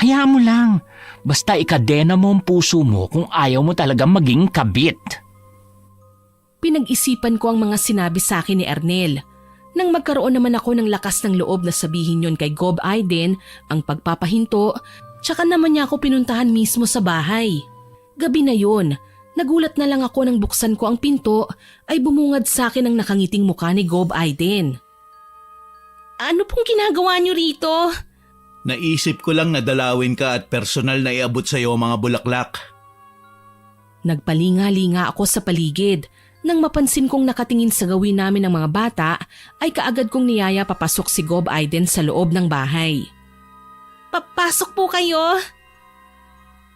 Hayaan mo lang. Basta ikadena mo ang puso mo kung ayaw mo talagang maging kabit. Pinag-isipan ko ang mga sinabi sa akin ni Arnel. Nang magkaroon naman ako ng lakas ng loob na sabihin yon kay Gob Aiden ang pagpapahinto, tsaka naman niya ako pinuntahan mismo sa bahay. Gabi na yon, nagulat na lang ako nang buksan ko ang pinto ay bumungad sa akin ang nakangiting mukha ni Gob Aiden. Ano pong ginagawa niyo rito? Naisip ko lang na dalawin ka at personal na iabot sa'yo ang mga bulaklak. Nagpalinga-linga ako sa paligid. Nang mapansin kong nakatingin sa gawin namin ng mga bata, ay kaagad kong niyaya papasok si Gob Aiden sa loob ng bahay. Papasok po kayo!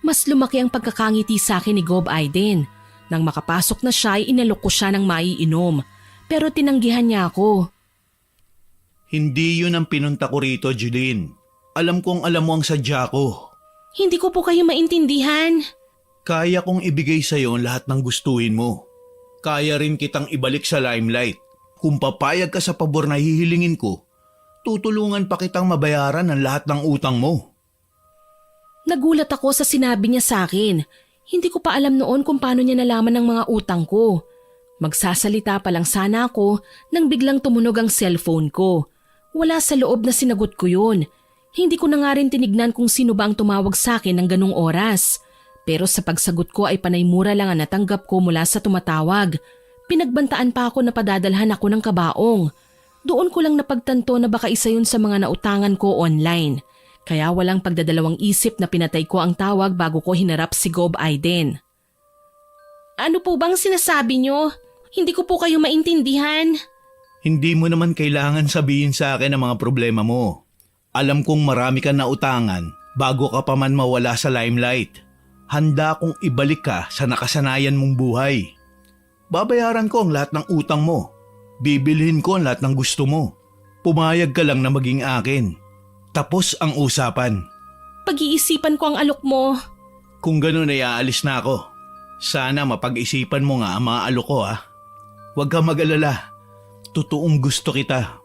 Mas lumaki ang pagkakangiti sa akin ni Gob Aiden. Nang makapasok na siya ay inalok ko siya ng maiinom. Pero tinanggihan niya ako. Hindi yun ang pinunta ko rito, Jeline. Alam kong alam mo ang sadya ko. Hindi ko po kayo maintindihan. Kaya kong ibigay sa'yo ang lahat ng gustuhin mo. Kaya rin kitang ibalik sa limelight. Kung papayag ka sa pabor na hihilingin ko, tutulungan pa kitang mabayaran ang lahat ng utang mo. Nagulat ako sa sinabi niya sa akin. Hindi ko pa alam noon kung paano niya nalaman ng mga utang ko. Magsasalita pa lang sana ako nang biglang tumunog ang cellphone ko. Wala sa loob na sinagot ko yun. Hindi ko na nga rin tinignan kung sino ba ang tumawag sa akin ng ganong oras. Pero sa pagsagot ko ay panay mura lang ang natanggap ko mula sa tumatawag. Pinagbantaan pa ako na padadalhan ako ng kabaong. Doon ko lang napagtanto na baka isa yun sa mga nautangan ko online. Kaya walang pagdadalawang isip na pinatay ko ang tawag bago ko hinarap si Gob Aiden. Ano po bang sinasabi niyo? Hindi ko po kayo maintindihan. Hindi mo naman kailangan sabihin sa akin ang mga problema mo. Alam kong marami kang nautangan bago ka pa man mawala sa limelight. Handa kong ibalik ka sa nakasanayan mong buhay. Babayaran ko ang lahat ng utang mo. Bibilhin ko ang lahat ng gusto mo. Pumayag ka lang na maging akin. Tapos ang usapan. Pag-iisipan ko ang alok mo. Kung gano'n ay aalis na ako. Sana mapag-isipan mo nga ang mga alok ko ha. Huwag kang mag-alala. Totoong gusto kita.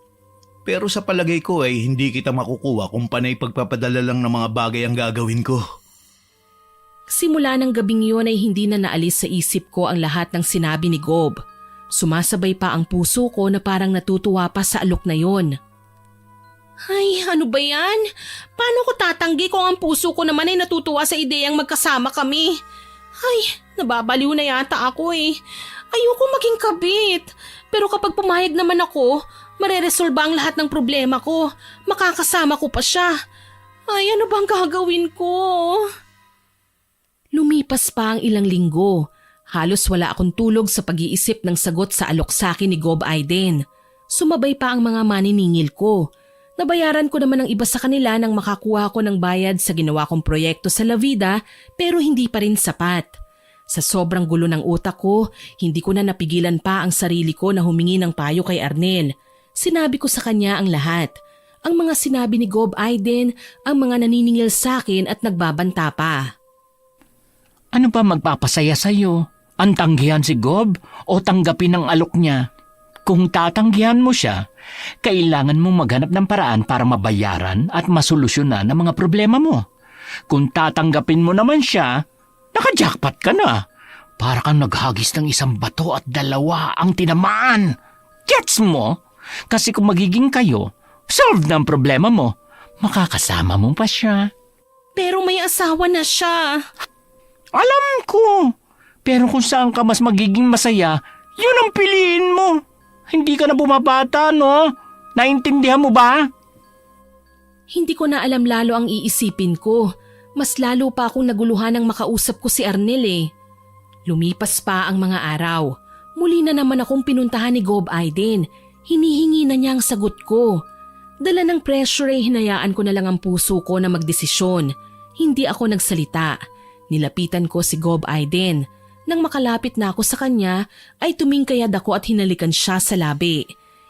Pero sa palagay ko ay hindi kita makukuha kung panay pagpapadala lang ng mga bagay ang gagawin ko. Simula ng gabing yun ay hindi na naalis sa isip ko ang lahat ng sinabi ni Gob. Sumasabay pa ang puso ko na parang natutuwa pa sa alok na yon. Ay, ano ba yan? Paano ko tatanggi kung ang puso ko naman ay natutuwa sa ideyang magkasama kami? Ay, nababaliw na yata ako eh. Ayoko maging kabit. Pero kapag pumayag naman ako, mareresolba ang lahat ng problema ko. Makakasama ko pa siya. Ay, ano bang gagawin ko? Lumipas pa ang ilang linggo. Halos wala akong tulog sa pag-iisip ng sagot sa alok sa akin ni Gob Aiden. Sumabay pa ang mga maniningil ko. Nabayaran ko naman ang iba sa kanila nang makakuha ko ng bayad sa ginawa kong proyekto sa La Vida pero hindi pa rin sapat. Sa sobrang gulo ng utak ko, hindi ko na napigilan pa ang sarili ko na humingi ng payo kay Arnel. Sinabi ko sa kanya ang lahat. Ang mga sinabi ni Gob Aiden, ang mga naniningil sa akin at nagbabanta pa. Ano ba magpapasaya sa'yo? Ang tanggihan si Gob o tanggapin ang alok niya? Kung tatanggihan mo siya, kailangan mo maghanap ng paraan para mabayaran at masolusyonan ang mga problema mo. Kung tatanggapin mo naman siya, naka-jackpot ka na. Para kang naghagis ng isang bato at dalawa ang tinamaan. Gets mo? Kasi kung magiging kayo, solve na ang problema mo. Makakasama mo pa siya. Pero may asawa na siya. Alam ko. Pero kung saan ka mas magiging masaya, yun ang piliin mo. Hindi ka na bumabata, no? Naintindihan mo ba? Hindi ko na alam lalo ang iisipin ko. Mas lalo pa akong naguluhan nang makausap ko si Arnel eh. Lumipas pa ang mga araw. Muli na naman akong pinuntahan ni Gob Aiden. Hinihingi na niya ang sagot ko. Dala ng pressure ay hinayaan ko na lang ang puso ko na magdesisyon. Hindi ako nagsalita. Nilapitan ko si Gob Aiden. Nang makalapit na ako sa kanya, ay tumingkayad ako at hinalikan siya sa labi.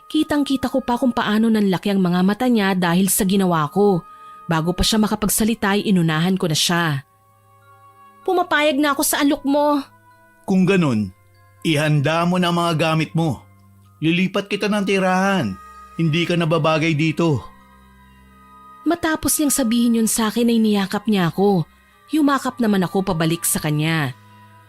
Kitang-kita ko pa kung paano nanlaki ang mga mata niya dahil sa ginawa ko. Bago pa siya makapagsalita ay inunahan ko na siya. Pumapayag na ako sa alok mo. Kung ganun, ihanda mo na ang mga gamit mo. Lilipat kita ng tirahan. Hindi ka nababagay dito. Matapos niyang sabihin yun sa akin ay niyakap niya ako. Yumakap naman ako pabalik sa kanya.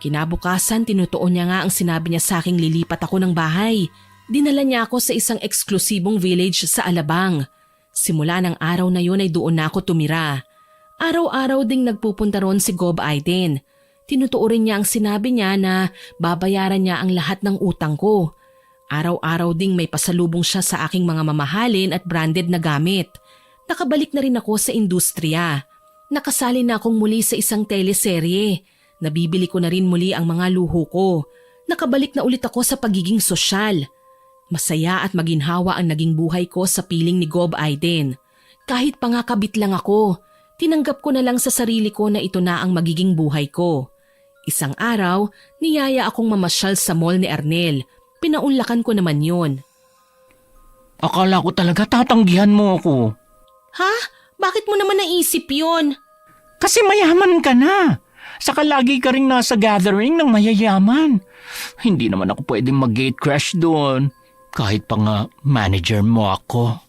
Kinabukasan, tinutuon niya nga ang sinabi niya sa aking lilipat ako ng bahay. Dinala niya ako sa isang eksklusibong village sa Alabang. Simula ng araw na yun ay doon na ako tumira. Araw-araw ding nagpupunta ron si Gob Aiden. Tinutuorin niya ang sinabi niya na babayaran niya ang lahat ng utang ko. Araw-araw ding may pasalubong siya sa aking mga mamahalin at branded na gamit. Nakabalik na rin ako sa industriya. Nakasali na akong muli sa isang teleserye. Nabibili ko na rin muli ang mga luho ko. Nakabalik na ulit ako sa pagiging sosyal. Masaya at maginhawa ang naging buhay ko sa piling ni Gob Aiden. Kahit pa nga kabit lang ako, tinanggap ko na lang sa sarili ko na ito na ang magiging buhay ko. Isang araw, niyaya akong mamasyal sa mall ni Arnel. Pinaunlakan ko naman yun. Akala ko talaga tatanggihan mo ako. Ha? Bakit mo naman naisip yun? Kasi mayaman ka na. Saka lagi ka rin nasa gathering ng mayayaman. Hindi naman ako pwedeng mag-gate crash doon. Kahit pa nga manager mo ako.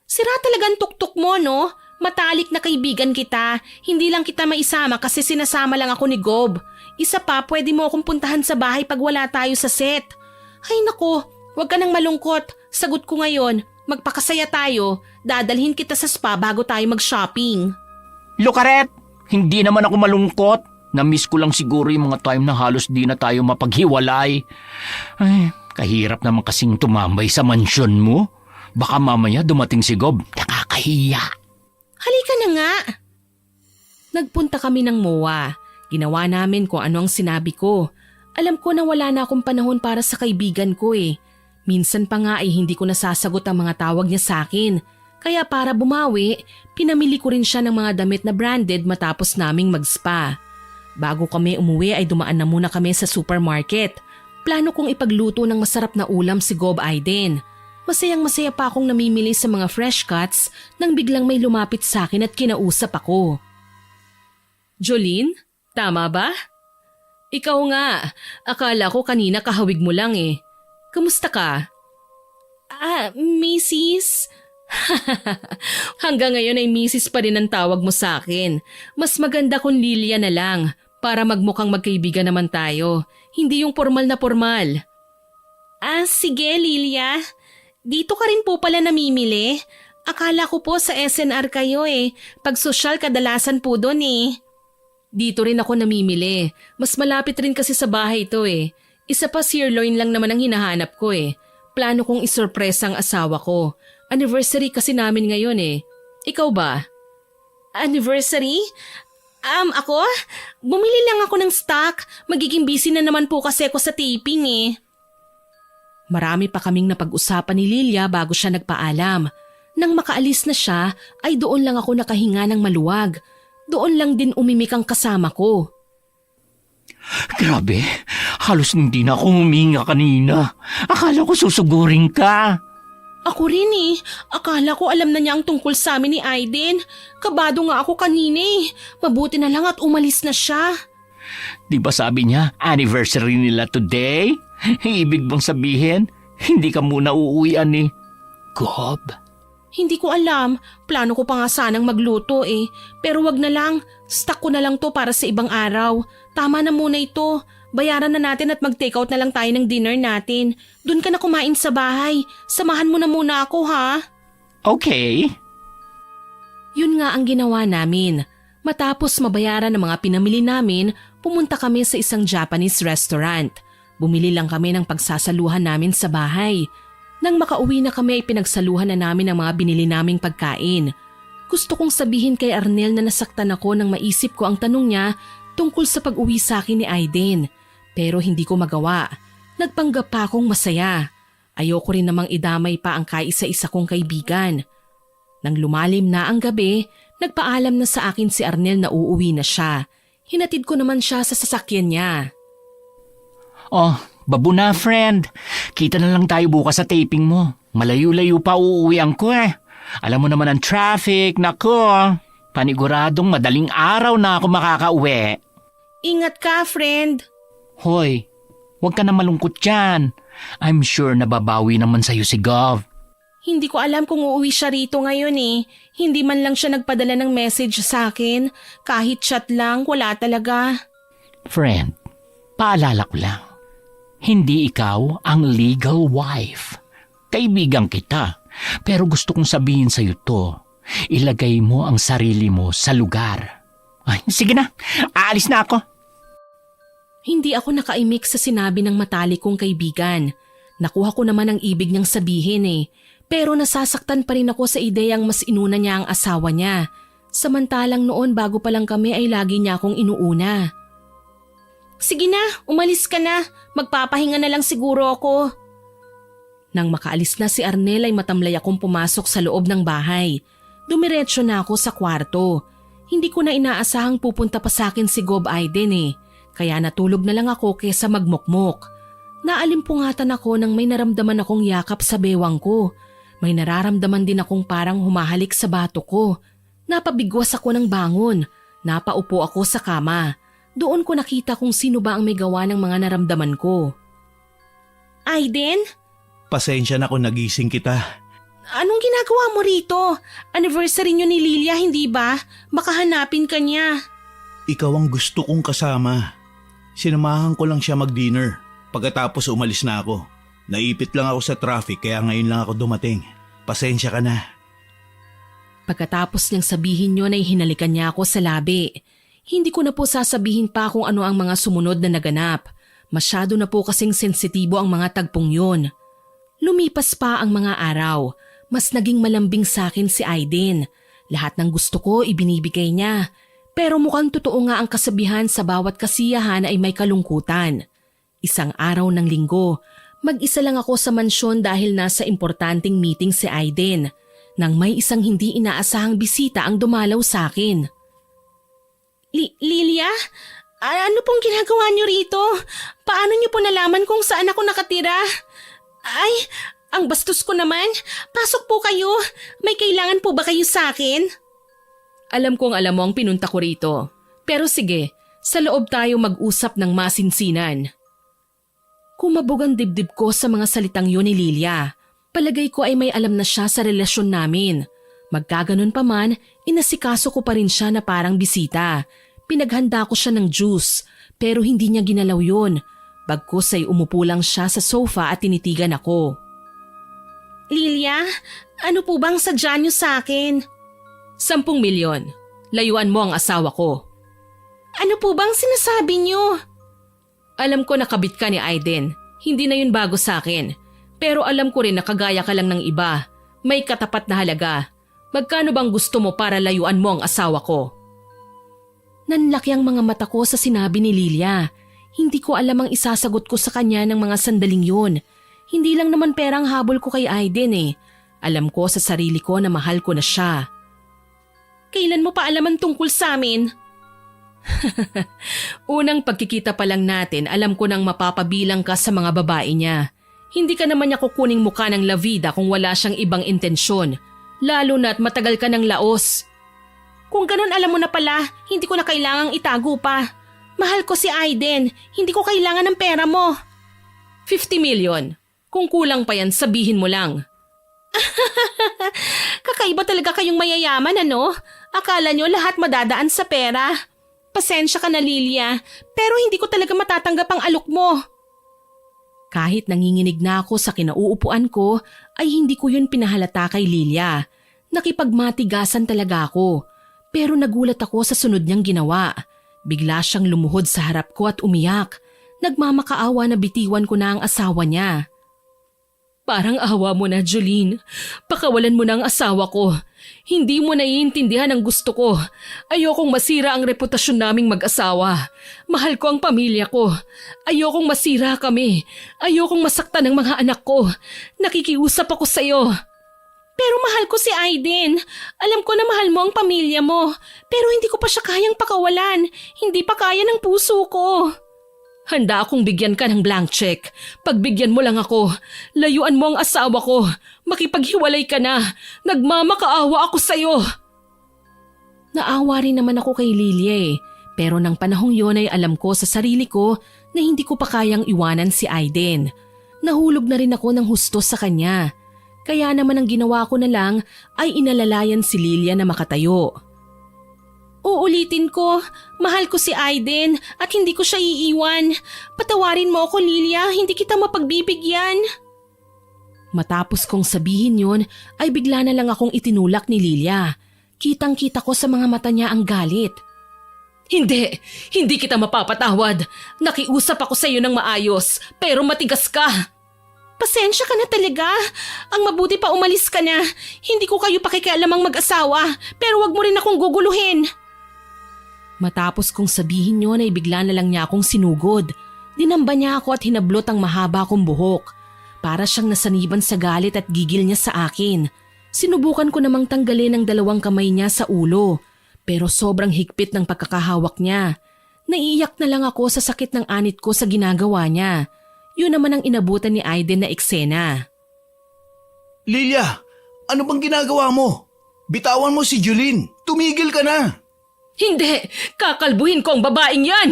Sira talagang tuktok mo, no? Matalik na kaibigan kita. Hindi lang kita maisama kasi sinasama lang ako ni Gob. Isa pa, pwede mo akong puntahan sa bahay pag wala tayo sa set. Ay nako, huwag ka nang malungkot. Sagot ko ngayon, magpakasaya tayo. Dadalhin kita sa spa bago tayo mag-shopping. Lukaret, hindi naman ako malungkot. Na-miss ko lang siguro yung mga time na halos di na tayo mapaghiwalay. Ay, kahirap naman kasing tumambay sa mansyon mo. Baka mamaya dumating si Gob. Nakakahiya. Halika na nga. Nagpunta kami ng MOA. Ginawa namin kung ano ang sinabi ko. Alam ko na wala na akong panahon para sa kaibigan ko eh. Minsan pa nga ay hindi ko nasasagot ang mga tawag niya sa akin. Kaya para bumawi, pinamili ko rin siya ng mga damit na branded matapos naming mag-spa. Bago kami umuwi ay dumaan na muna kami sa supermarket. Plano kong ipagluto ng masarap na ulam si Gob Aiden. Masayang-masaya pa akong namimili sa mga fresh cuts nang biglang may lumapit sa akin at kinausap ako. Jolene, tama ba? Ikaw nga, akala ko kanina kahawig mo lang eh. Kamusta ka? Mrs. Hanggang ngayon ay Mrs. pa rin ang tawag mo sa akin. Mas maganda kung Lilia na lang para magmukhang magkaibigan naman tayo. Hindi yung formal na formal. Sige Lilia. Dito ka rin po pala namimili. Akala ko po sa SNR kayo eh. Pag sosyal kadalasan po doon eh. Dito rin ako namimili. Mas malapit rin kasi sa bahay to eh. Isa pa sirloin lang naman ang hinahanap ko eh. Plano kong isurpresa ang asawa ko. Anniversary kasi namin ngayon eh. Ikaw ba? Anniversary? Ako? Bumili lang ako ng stock. Magiging busy na naman po kasi ako sa taping eh. Marami pa kaming napag-usapan ni Lilia bago siya nagpaalam. Nang makaalis na siya, ay doon lang ako nakahinga ng maluwag. Doon lang din umimik ang kasama ko. Grabe, halos hindi na ako huminga kanina. Akala ko susugurin ka. Ako rin eh. Akala ko alam na niya ang tungkol sa amin ni Aiden. Kabado nga ako kanina eh. Mabuti na lang at umalis na siya. Di ba sabi niya, anniversary nila today? Ibig bang sabihin, hindi ka muna uuwian ni Gob? Hindi ko alam. Plano ko pa nga sanang magluto eh. Pero wag na lang. Stock ko na lang to para sa ibang araw. Tama na muna ito. Bayaran na natin at mag-take out na lang tayo ng dinner natin. Doon ka na kumain sa bahay. Samahan mo na muna ako ha. Okay. Yun nga ang ginawa namin. Matapos mabayaran ng mga pinamili namin, pumunta kami sa isang Japanese restaurant. Bumili lang kami ng pagsasaluhan namin sa bahay. Nang makauwi na kami ay pinagsaluhan na namin ang mga binili naming pagkain. Gusto kong sabihin kay Arnel na nasaktan ako nang maisip ko ang tanong niya tungkol sa pag-uwi sa akin ni Aiden. Pero hindi ko magawa. Nagpanggap pa akong masaya. Ayoko rin namang idamay pa ang kaisa-isa kong kaibigan. Nang lumalim na ang gabi, nagpaalam na sa akin si Arnel na uuwi na siya. Hinatid ko naman siya sa sasakyan niya. Oh, babu na friend. Kita na lang tayo bukas sa taping mo. Malayo-layo pa uuwian ko eh. Alam mo naman ang traffic, nako. Paniguradong madaling araw na ako makakauwi. Ingat ka, friend. Hoy, huwag ka na malungkot dyan. I'm sure nababawi naman sa'yo si Gov. Hindi ko alam kung uuwi siya rito ngayon eh. Hindi man lang siya nagpadala ng message sa akin. Kahit chat lang, wala talaga. Friend, paalala ko lang. Hindi ikaw ang legal wife. Kaibigan kita, pero gusto kong sabihin sa'yo to. Ilagay mo ang sarili mo sa lugar. Ay, sige na, aalis na ako. Hindi ako nakaimik sa sinabi ng matalik kong kaibigan. Nakuha ko naman ang ibig niyang sabihin eh. Pero nasasaktan pa rin ako sa ideyang mas inuna niya ang asawa niya. Samantalang noon bago pa lang kami ay lagi niya akong inuuna. Sige na, umalis ka na. Magpapahinga na lang siguro ako. Nang makaalis na si Arnel ay matamlay akong pumasok sa loob ng bahay. Dumiretso na ako sa kwarto. Hindi ko na inaasahang pupunta pa sa akin si Gob Aiden eh. Kaya natulog na lang ako kesa magmukmok. Naalimpungatan ako nang may naramdaman akong yakap sa bewang ko. May nararamdaman din akong parang humahalik sa bato ko. Napabigwas ako ng bangon. Napaupo ako sa kama. Doon ko nakita kung sino ba ang may gawa ng mga naramdaman ko. Aiden? Pasensya na kung nagising kita. Anong ginagawa mo rito? Anniversary niyo ni Lilia, hindi ba? Makahanapin ka niya. Ikaw ang gusto kong kasama. Sinamahan ko lang siya mag-dinner. Pagkatapos umalis na ako. Naipit lang ako sa traffic kaya ngayon lang ako dumating. Pasensya ka na. Pagkatapos niyang sabihin yun ay hinalikan niya ako sa labi. Hindi ko na po sasabihin pa kung ano ang mga sumunod na naganap. Masyado na po kasing sensitibo ang mga tagpong yun. Lumipas pa ang mga araw. Mas naging malambing sa akin si Aiden. Lahat ng gusto ko ibinibigay niya. Pero mukhang totoo nga ang kasabihan sa bawat kasiyahan ay may kalungkutan. Isang araw ng linggo, mag-isa lang ako sa mansyon dahil nasa importanteng meeting si Aiden. Nang may isang hindi inaasahang bisita ang dumalaw sa akin. Lilia? Ano pong ginagawa niyo rito? Paano niyo po nalaman kung saan ako nakatira? Ay, ang bastos ko naman. Pasok po kayo. May kailangan po ba kayo sa akin? Alam kong alam mo ang pinunta ko rito. Pero sige, sa loob tayo mag-usap ng masinsinan. Kumabog ang dibdib ko sa mga salitang yun ni Lilia. Palagay ko ay may alam na siya sa relasyon namin. Magkaganon pa man, inasikaso ko pa rin siya na parang bisita. Pinaghanda ko siya ng juice, pero hindi niya ginalaw yun. Bagkus ay umupo lang siya sa sofa at tinitigan ako. Lilia, ano po bang sadya niyo sa akin? 10 milyon. Layuan mo ang asawa ko. Ano po bang sinasabi niyo? Alam ko nakabit ka ni Aiden. Hindi na yun bago sa akin. Pero alam ko rin na kagaya ka lang ng iba. May katapat na halaga. Magkano bang gusto mo para layuan mo ang asawa ko? Nanlaki ang mga mata ko sa sinabi ni Lilia. Hindi ko alam ang isasagot ko sa kanya ng mga sandaling yun. Hindi lang naman perang habol ko kay Aiden eh. Alam ko sa sarili ko na mahal ko na siya. Kailan mo pa alam ang tungkol sa amin? Unang pagkikita pa lang natin, alam ko nang mapapabilang ka sa mga babae niya. Hindi ka naman niya kukuning mukha ng La Vida kung wala siyang ibang intensyon. Lalo na't matagal ka ng laos. Kung ganun alam mo na pala, hindi ko na kailangang itago pa. Mahal ko si Aiden, hindi ko kailangan ng pera mo. 50 million. Kung kulang pa yan, sabihin mo lang. Kakaiba talaga kayong mayayaman, ano? Akala nyo lahat madadaan sa pera. Pasensya ka na, Lilia, pero hindi ko talaga matatanggap ang alok mo. Kahit nanginginig na ako sa kinauupuan ko, ay hindi ko yun pinahalata kay Lilia. Nakipagmatigasan talaga ako. Pero nagulat ako sa sunod niyang ginawa. Bigla siyang lumuhod sa harap ko at umiyak. Nagmamakaawa na bitiwan ko na ang asawa niya. Parang awa mo na, Jolene. Pakawalan mo na ang asawa ko. Hindi mo naiintindihan ang gusto ko. Ayokong masira ang reputasyon naming mag-asawa. Mahal ko ang pamilya ko. Ayokong masira kami. Ayokong masaktan ang mga anak ko. Nakikiusap ako sa iyo. Pero mahal ko si Aiden. Alam ko na mahal mo ang pamilya mo. Pero hindi ko pa siya kayang pakawalan. Hindi pa kaya ng puso ko. Handa akong bigyan ka ng blank check. Pagbigyan mo lang ako. Layuan mo ang asawa ko. Makipaghiwalay ka na. Nagmamakaawa ako sa'yo. Naawa rin naman ako kay Lilia eh. Pero nang panahong yon ay alam ko sa sarili ko na hindi ko pa kayang iwanan si Aiden. Nahulog na rin ako ng husto sa kanya. Kaya naman ang ginawa ko na lang ay inalalayan si Lilia na makatayo. Uulitin ko, mahal ko si Aiden at hindi ko siya iiwan. Patawarin mo ako, Lilia, hindi kita mapagbibigyan. Matapos kong sabihin yun, ay bigla na lang akong itinulak ni Lilia. Kitang-kita ko sa mga mata niya ang galit. Hindi kita mapapatawad. Nakiusap ako sa iyo ng maayos, pero matigas ka. Pasensya ka na talaga. Ang mabuti pa umalis ka na. Hindi ko kayo pakikialamang mag-asawa, pero wag mo rin akong guguluhin. Matapos kong sabihin yun ay bigla na lang niya akong sinugod. Dinamba niya ako at hinablot ang mahaba kong buhok. Para siyang nasaniban sa galit at gigil niya sa akin. Sinubukan ko namang tanggalin ang 2 kamay niya sa ulo. Pero sobrang higpit ng pagkakahawak niya. Naiiyak na lang ako sa sakit ng anit ko sa ginagawa niya. Yun naman ang inabutan ni Aiden na eksena. Lilia, ano bang ginagawa mo? Bitawan mo si Jolene. Tumigil ka na. Hindi! Kakalbuhin ko ang babaeng yan!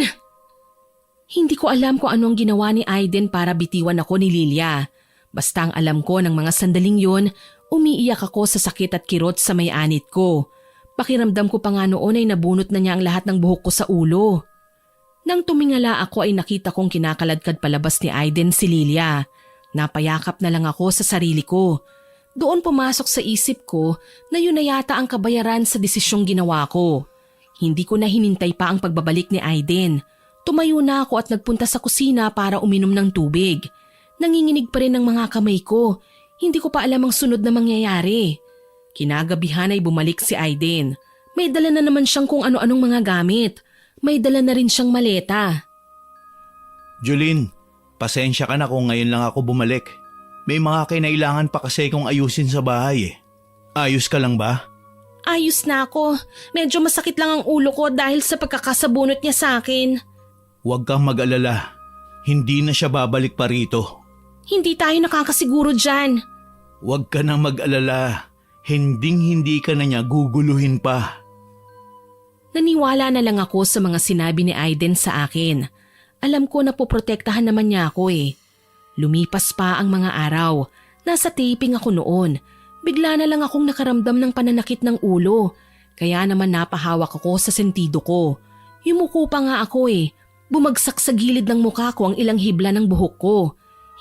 Hindi ko alam kung anong ginawa ni Aiden para bitiwan ako ni Lilia. Basta ang alam ko ng mga sandaling yun, umiiyak ako sa sakit at kirot sa may anit ko. Pakiramdam ko pa nga noon ay nabunot na niya ang lahat ng buhok ko sa ulo. Nang tumingala ako ay nakita kong kinakaladkad palabas ni Aiden si Lilia. Napayakap na lang ako sa sarili ko. Doon pumasok sa isip ko na yun na yata ang kabayaran sa desisyong ginawa ko. Hindi ko na hinintay pa ang pagbabalik ni Aiden. Tumayo na ako at nagpunta sa kusina para uminom ng tubig. Nanginginig pa rin ang mga kamay ko. Hindi ko pa alam ang sunod na mangyayari. Kinagabihan ay bumalik si Aiden. May dala na naman siyang kung ano-anong mga gamit. May dala na rin siyang maleta. Julin, pasensya ka na kung ngayon lang ako bumalik. May mga kinailangan pa kasi kong ayusin sa bahay eh. Ayos ka lang ba? Ayos na ako. Medyo masakit lang ang ulo ko dahil sa pagkakasabunot niya sa akin. Huwag kang mag-alala. Hindi na siya babalik pa rito. Hindi tayo nakakasiguro dyan. Huwag ka nang mag-alala. Hinding-hindi ka na niya guguluhin pa. Naniwala na lang ako sa mga sinabi ni Aiden sa akin. Alam ko na poprotektahan naman niya ako eh. Lumipas pa ang mga araw. Nasa taping ako noon. Bigla na lang akong nakaramdam ng pananakit ng ulo. Kaya naman napahawak ako sa sentido ko. Yumuko pa nga ako eh. Bumagsak sa gilid ng mukha ko ang ilang hibla ng buhok ko.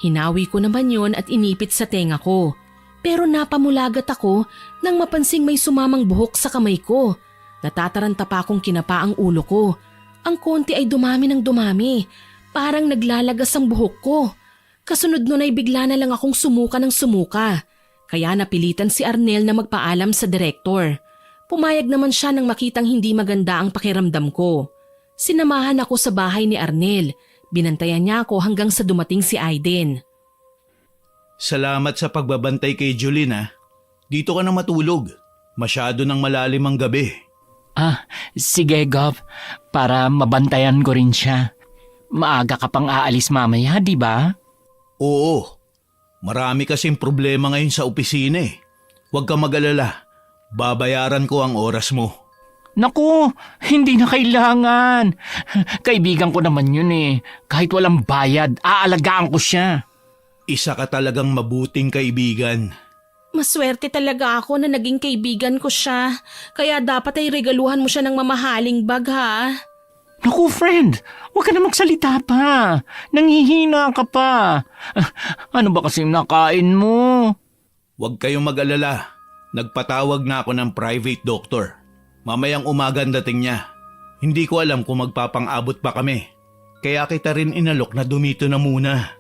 Hinawi ko naman yon at inipit sa tenga ko. Pero napamulagat ako nang mapansing may sumamang buhok sa kamay ko. Natataranta pa akong kinapa ang ulo ko. Ang konti ay dumami ng dumami. Parang naglalagas ang buhok ko. Kasunod nun ay bigla na lang akong sumuka ng sumuka. Kaya napilitan si Arnel na magpaalam sa direktor. Pumayag naman siya nang makitang hindi maganda ang pakiramdam ko. Sinamahan ako sa bahay ni Arnel. Binantayan niya ako hanggang sa dumating si Aiden. Salamat sa pagbabantay kay Julin ha. Dito ka na matulog. Masyado nang malalim ang gabi. Sige Gov, para mabantayan ko rin siya. Maaga ka pang aalis mamaya, di ba? Oo. Marami kasing problema ngayon sa opisina eh. Huwag kang mag-alala. Babayaran ko ang oras mo. Naku, hindi na kailangan. Kaibigan ko naman yun eh. Kahit walang bayad, aalagaan ko siya. Isa ka talagang mabuting kaibigan. Maswerte talaga ako na naging kaibigan ko siya. Kaya dapat ay regaluhan mo siya ng mamahaling bag ha. Naku friend, huwag ka na magsalita pa. Nangihina ka pa. Ano ba kasing nakain mo? Huwag kayong mag-alala. Nagpatawag na ako ng private doctor. Mamayang umaga ang dating niya. Hindi ko alam kung magpapang-abot pa kami. Kaya kita rin inalok na dumito na muna.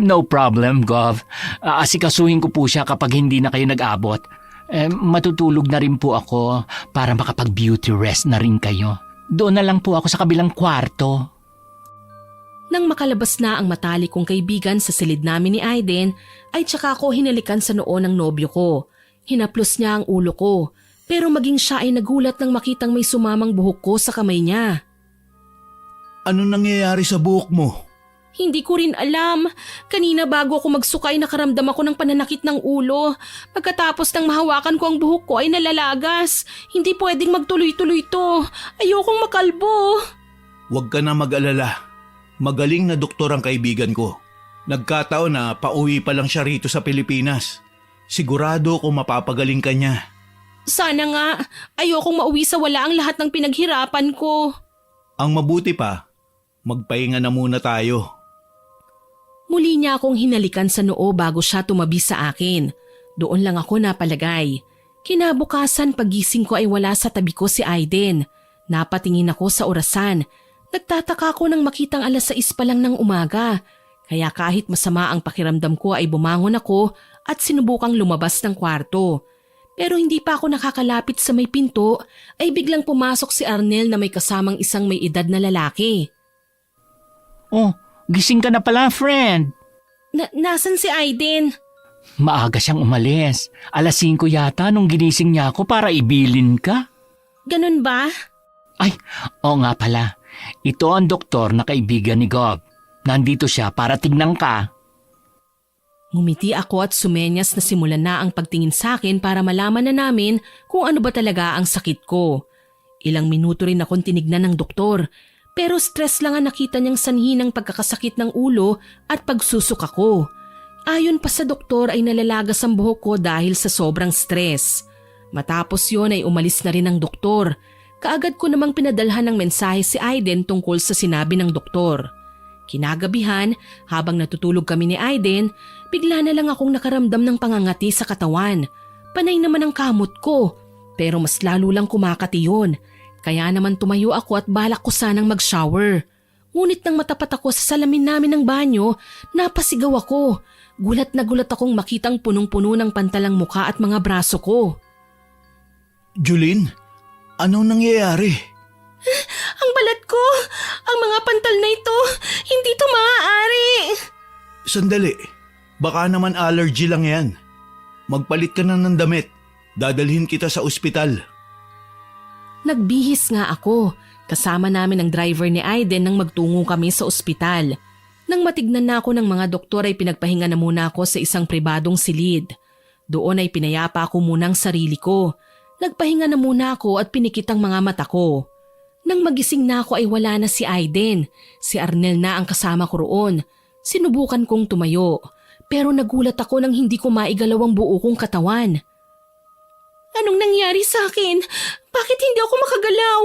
No problem, Gov. Asikasuhin ko po siya kapag hindi na kayo nag-abot. Matutulog na rin po ako para makapag-beauty rest na rin kayo. Doon na lang po ako sa kabilang kwarto. Nang makalabas na ang matalik kong kaibigan sa silid namin ni Aiden, ay tsaka ako hinalikan sa noo ng nobyo ko. Hinaplos niya ang ulo ko. Pero maging siya ay nagulat nang makitang may sumamang buhok ko sa kamay niya. Ano nangyayari sa buhok mo? Hindi ko rin alam. Kanina bago ako magsukay nakaramdam ako ng pananakit ng ulo. Pagkatapos ng mahawakan ko ang buhok ko ay nalalagas. Hindi pwedeng magtuloy-tuloy to. Ayokong makalbo. Huwag ka na mag-alala. Magaling na doktor ang kaibigan ko. Nagkataon na pauwi pa lang siya rito sa Pilipinas. Sigurado ko mapapagaling ka niya. Sana nga. Ayokong mauwi sa wala ang lahat ng pinaghirapan ko. Ang mabuti pa, magpahinga na muna tayo. Muli niya akong hinalikan sa noo bago siya tumabi sa akin. Doon lang ako napalagay. Kinabukasan pagising ko ay wala sa tabi ko si Aiden. Napatingin ako sa orasan. Nagtataka ko nang makitang 6:00 pa lang ng umaga. Kaya kahit masama ang pakiramdam ko ay bumangon ako at sinubukang lumabas ng kwarto. Pero hindi pa ako nakakalapit sa may pinto ay biglang pumasok si Arnel na may kasamang isang may edad na lalaki. Oh, gising ka na pala, friend. Nasan si Aiden? Maaga siyang umalis. 5:00 yata nung ginising niya ako para ibilin ka. Ganun ba? Ay, oo nga pala. Ito ang doktor na kaibigan ni Gov. Nandito siya para tignan ka. Ngumiti ako at sumenyas na simulan na ang pagtingin sa akin para malaman na namin kung ano ba talaga ang sakit ko. Ilang minuto rin akong tinignan ng doktor, pero stress lang ang nakita niyang sanhi ng pagkakasakit ng ulo at pagsusuka ko. Ayon pa sa doktor ay nalalagas ang buhok ko dahil sa sobrang stress. Matapos yon ay umalis na rin ang doktor. Kaagad ko namang pinadalhan ng mensahe si Aiden tungkol sa sinabi ng doktor. Kinagabihan, habang natutulog kami ni Aiden, bigla na lang akong nakaramdam ng pangangati sa katawan. Panay naman ang kamot ko, pero mas lalo lang kumakati yun. Kaya naman tumayo ako at balak ko sanang mag-shower. Ngunit nang matapat ako sa salamin namin ng banyo, napasigaw ako. Gulat na gulat akong makitang punong-puno ng pantalang muka at mga braso ko. Julin, anong nangyayari? Ang balat ko! Ang mga pantal na ito! Hindi ito maaari! Sandali, baka naman allergy lang yan. Magpalit ka na ng damit. Dadalhin kita sa ospital. Nagbihis nga ako. Kasama namin ang driver ni Aiden nang magtungo kami sa ospital. Nang matignan na ako ng mga doktor ay pinagpahinga na muna ako sa isang pribadong silid. Doon ay pinayapa ako muna ang sarili ko. Nagpahinga na muna ako at pinikit ang mga mata ko. Nang magising na ako ay wala na si Aiden. Si Arnel na ang kasama ko roon. Sinubukan kong tumayo. Pero nagulat ako nang hindi ko maigalaw ang buo kong katawan. Anong nangyari sa akin? Bakit hindi ako makagalaw?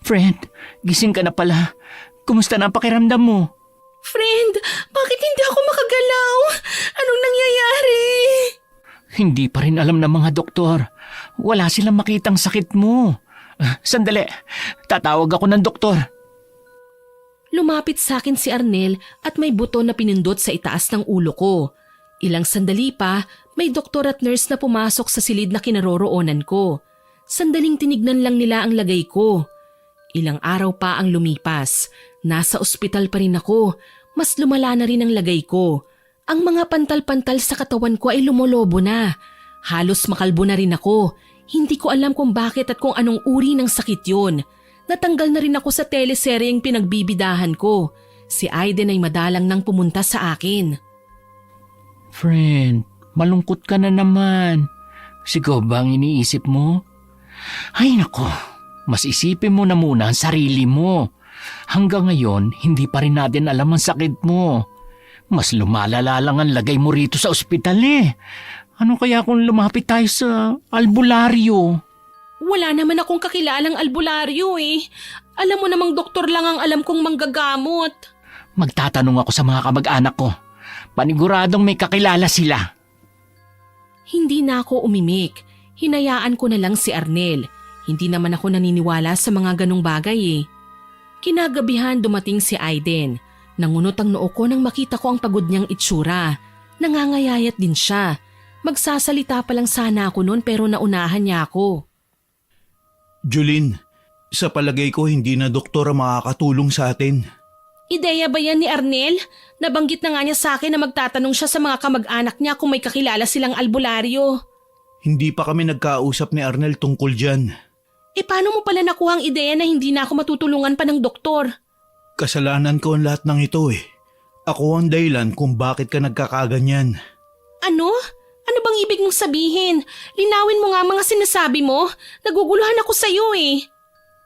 Friend, gising ka na pala. Kumusta na ang pakiramdam mo? Friend, bakit hindi ako makagalaw? Anong nangyayari? Hindi pa rin alam ng mga doktor. Wala silang makitang sakit mo. Sandali, tatawag ako ng doktor. Lumapit sa akin si Arnel at may buto na pinindot sa itaas ng ulo ko. Ilang sandali pa, may doktor at nurse na pumasok sa silid na kinaroroonan ko. Sandaling tinignan lang nila ang lagay ko. Ilang araw pa ang lumipas. Nasa ospital pa rin ako. Mas lumala na rin ang lagay ko. Ang mga pantal-pantal sa katawan ko ay lumolobo na. Halos makalbo na rin ako. Hindi ko alam kung bakit at kung anong uri ng sakit yun. Natanggal na rin ako sa teleseryeng pinagbibidahan ko. Si Aiden ay madalang nang pumunta sa akin. Friend, malungkot ka na naman. Sigaw ba ang iniisip mo? Ay nako, mas isipin mo na muna ang sarili mo. Hanggang ngayon, hindi pa rin natin alam ang sakit mo. Mas lumalala lang ang lagay mo rito sa ospital eh. Ano kaya kung lumapit tayo sa albularyo? Wala naman akong kakilalang albularyo eh. Alam mo namang doktor lang ang alam kong manggagamot. Magtatanong ako sa mga kamag-anak ko. Paniguradong may kakilala sila. Hindi na ako umimik. Hinayaan ko na lang si Arnel. Hindi naman ako naniniwala sa mga ganong bagay eh. Kinagabihan dumating si Aiden. Nangunot ang noo ko nang makita ko ang pagod niyang itsura. Nangangayayat din siya. Magsasalita pa lang sana ako noon pero naunahan niya ako. Julin, sa palagay ko hindi na doktor ang makakatulong sa atin. Ideya ba yan ni Arnel? Nabanggit na nga niya sa akin na magtatanong siya sa mga kamag-anak niya kung may kakilala silang albularyo. Hindi pa kami nagkausap ni Arnel tungkol dyan. Paano mo pala nakuha ang ideya na hindi na ako matutulungan pa ng doktor? Kasalanan ko ang lahat ng ito eh. Ako ang dahilan kung bakit ka nagkakaganyan. Ano? Ano bang ibig mong sabihin? Linawin mo nga mga sinasabi mo. Naguguluhan ako sa'yo eh.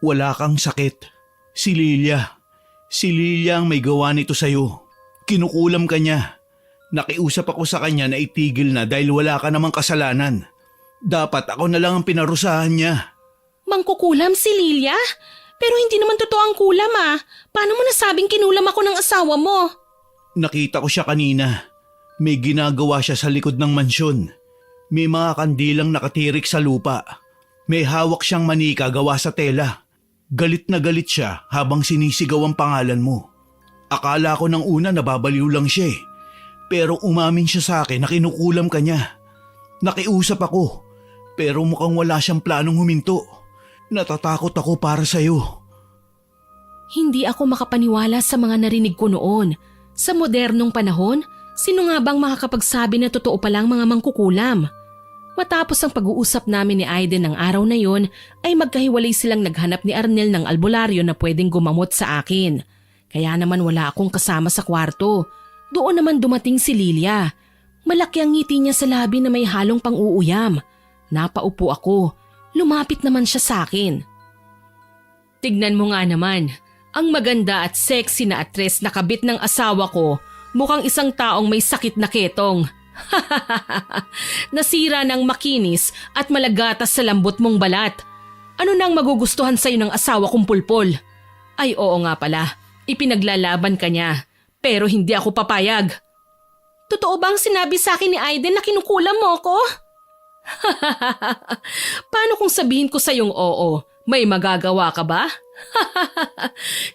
Wala kang sakit. Si Lilia. Si Lilia ang may gawa nito sa'yo. Kinukulam ka niya. Nakiusap ako sa kanya na itigil na dahil wala ka namang kasalanan. Dapat ako na lang ang pinarusahan niya. Mangkukulam si Lilia? Pero hindi naman totoo ang kulam ah. Paano mo nasabing kinulam ako ng asawa mo? Nakita ko siya kanina. May ginagawa siya sa likod ng mansyon. May mga kandilang nakatirik sa lupa. May hawak siyang manika gawa sa tela. Galit na galit siya habang sinisigaw ang pangalan mo. Akala ko nang una nababaliw lang siya eh. Pero umamin siya sa akin na kinukulam ka niya. Nakiusap ako, pero mukhang wala siyang planong huminto. Natatakot ako para sa'yo. Hindi ako makapaniwala sa mga narinig ko noon. Sa modernong panahon, sino nga bang makakapagsabi na totoo palang mga mangkukulam? Matapos ang pag-uusap namin ni Aiden ng araw na yon, ay magkahiwalay silang naghanap ni Arnel ng albularyo na pwedeng gumamot sa akin. Kaya naman wala akong kasama sa kwarto. Doon naman dumating si Lilia. Malaki ang ngiti niya sa labi na may halong pang-uuyam. Napaupo ako. Lumapit naman siya sa akin. Tignan mo nga naman, ang maganda at sexy na atres na kabit ng asawa ko mukhang isang taong may sakit na ketong. Nasira ng makinis at malagatas sa lambot mong balat. Ano nang magugustuhan sa'yo ng asawa kong pulpol? Ay oo nga pala, ipinaglalaban ka niya, pero hindi ako papayag. Totoo bang sinabi sa akin ni Aiden na kinukulam mo ko? Paano kung sabihin ko sa'yong oo? May magagawa ka ba?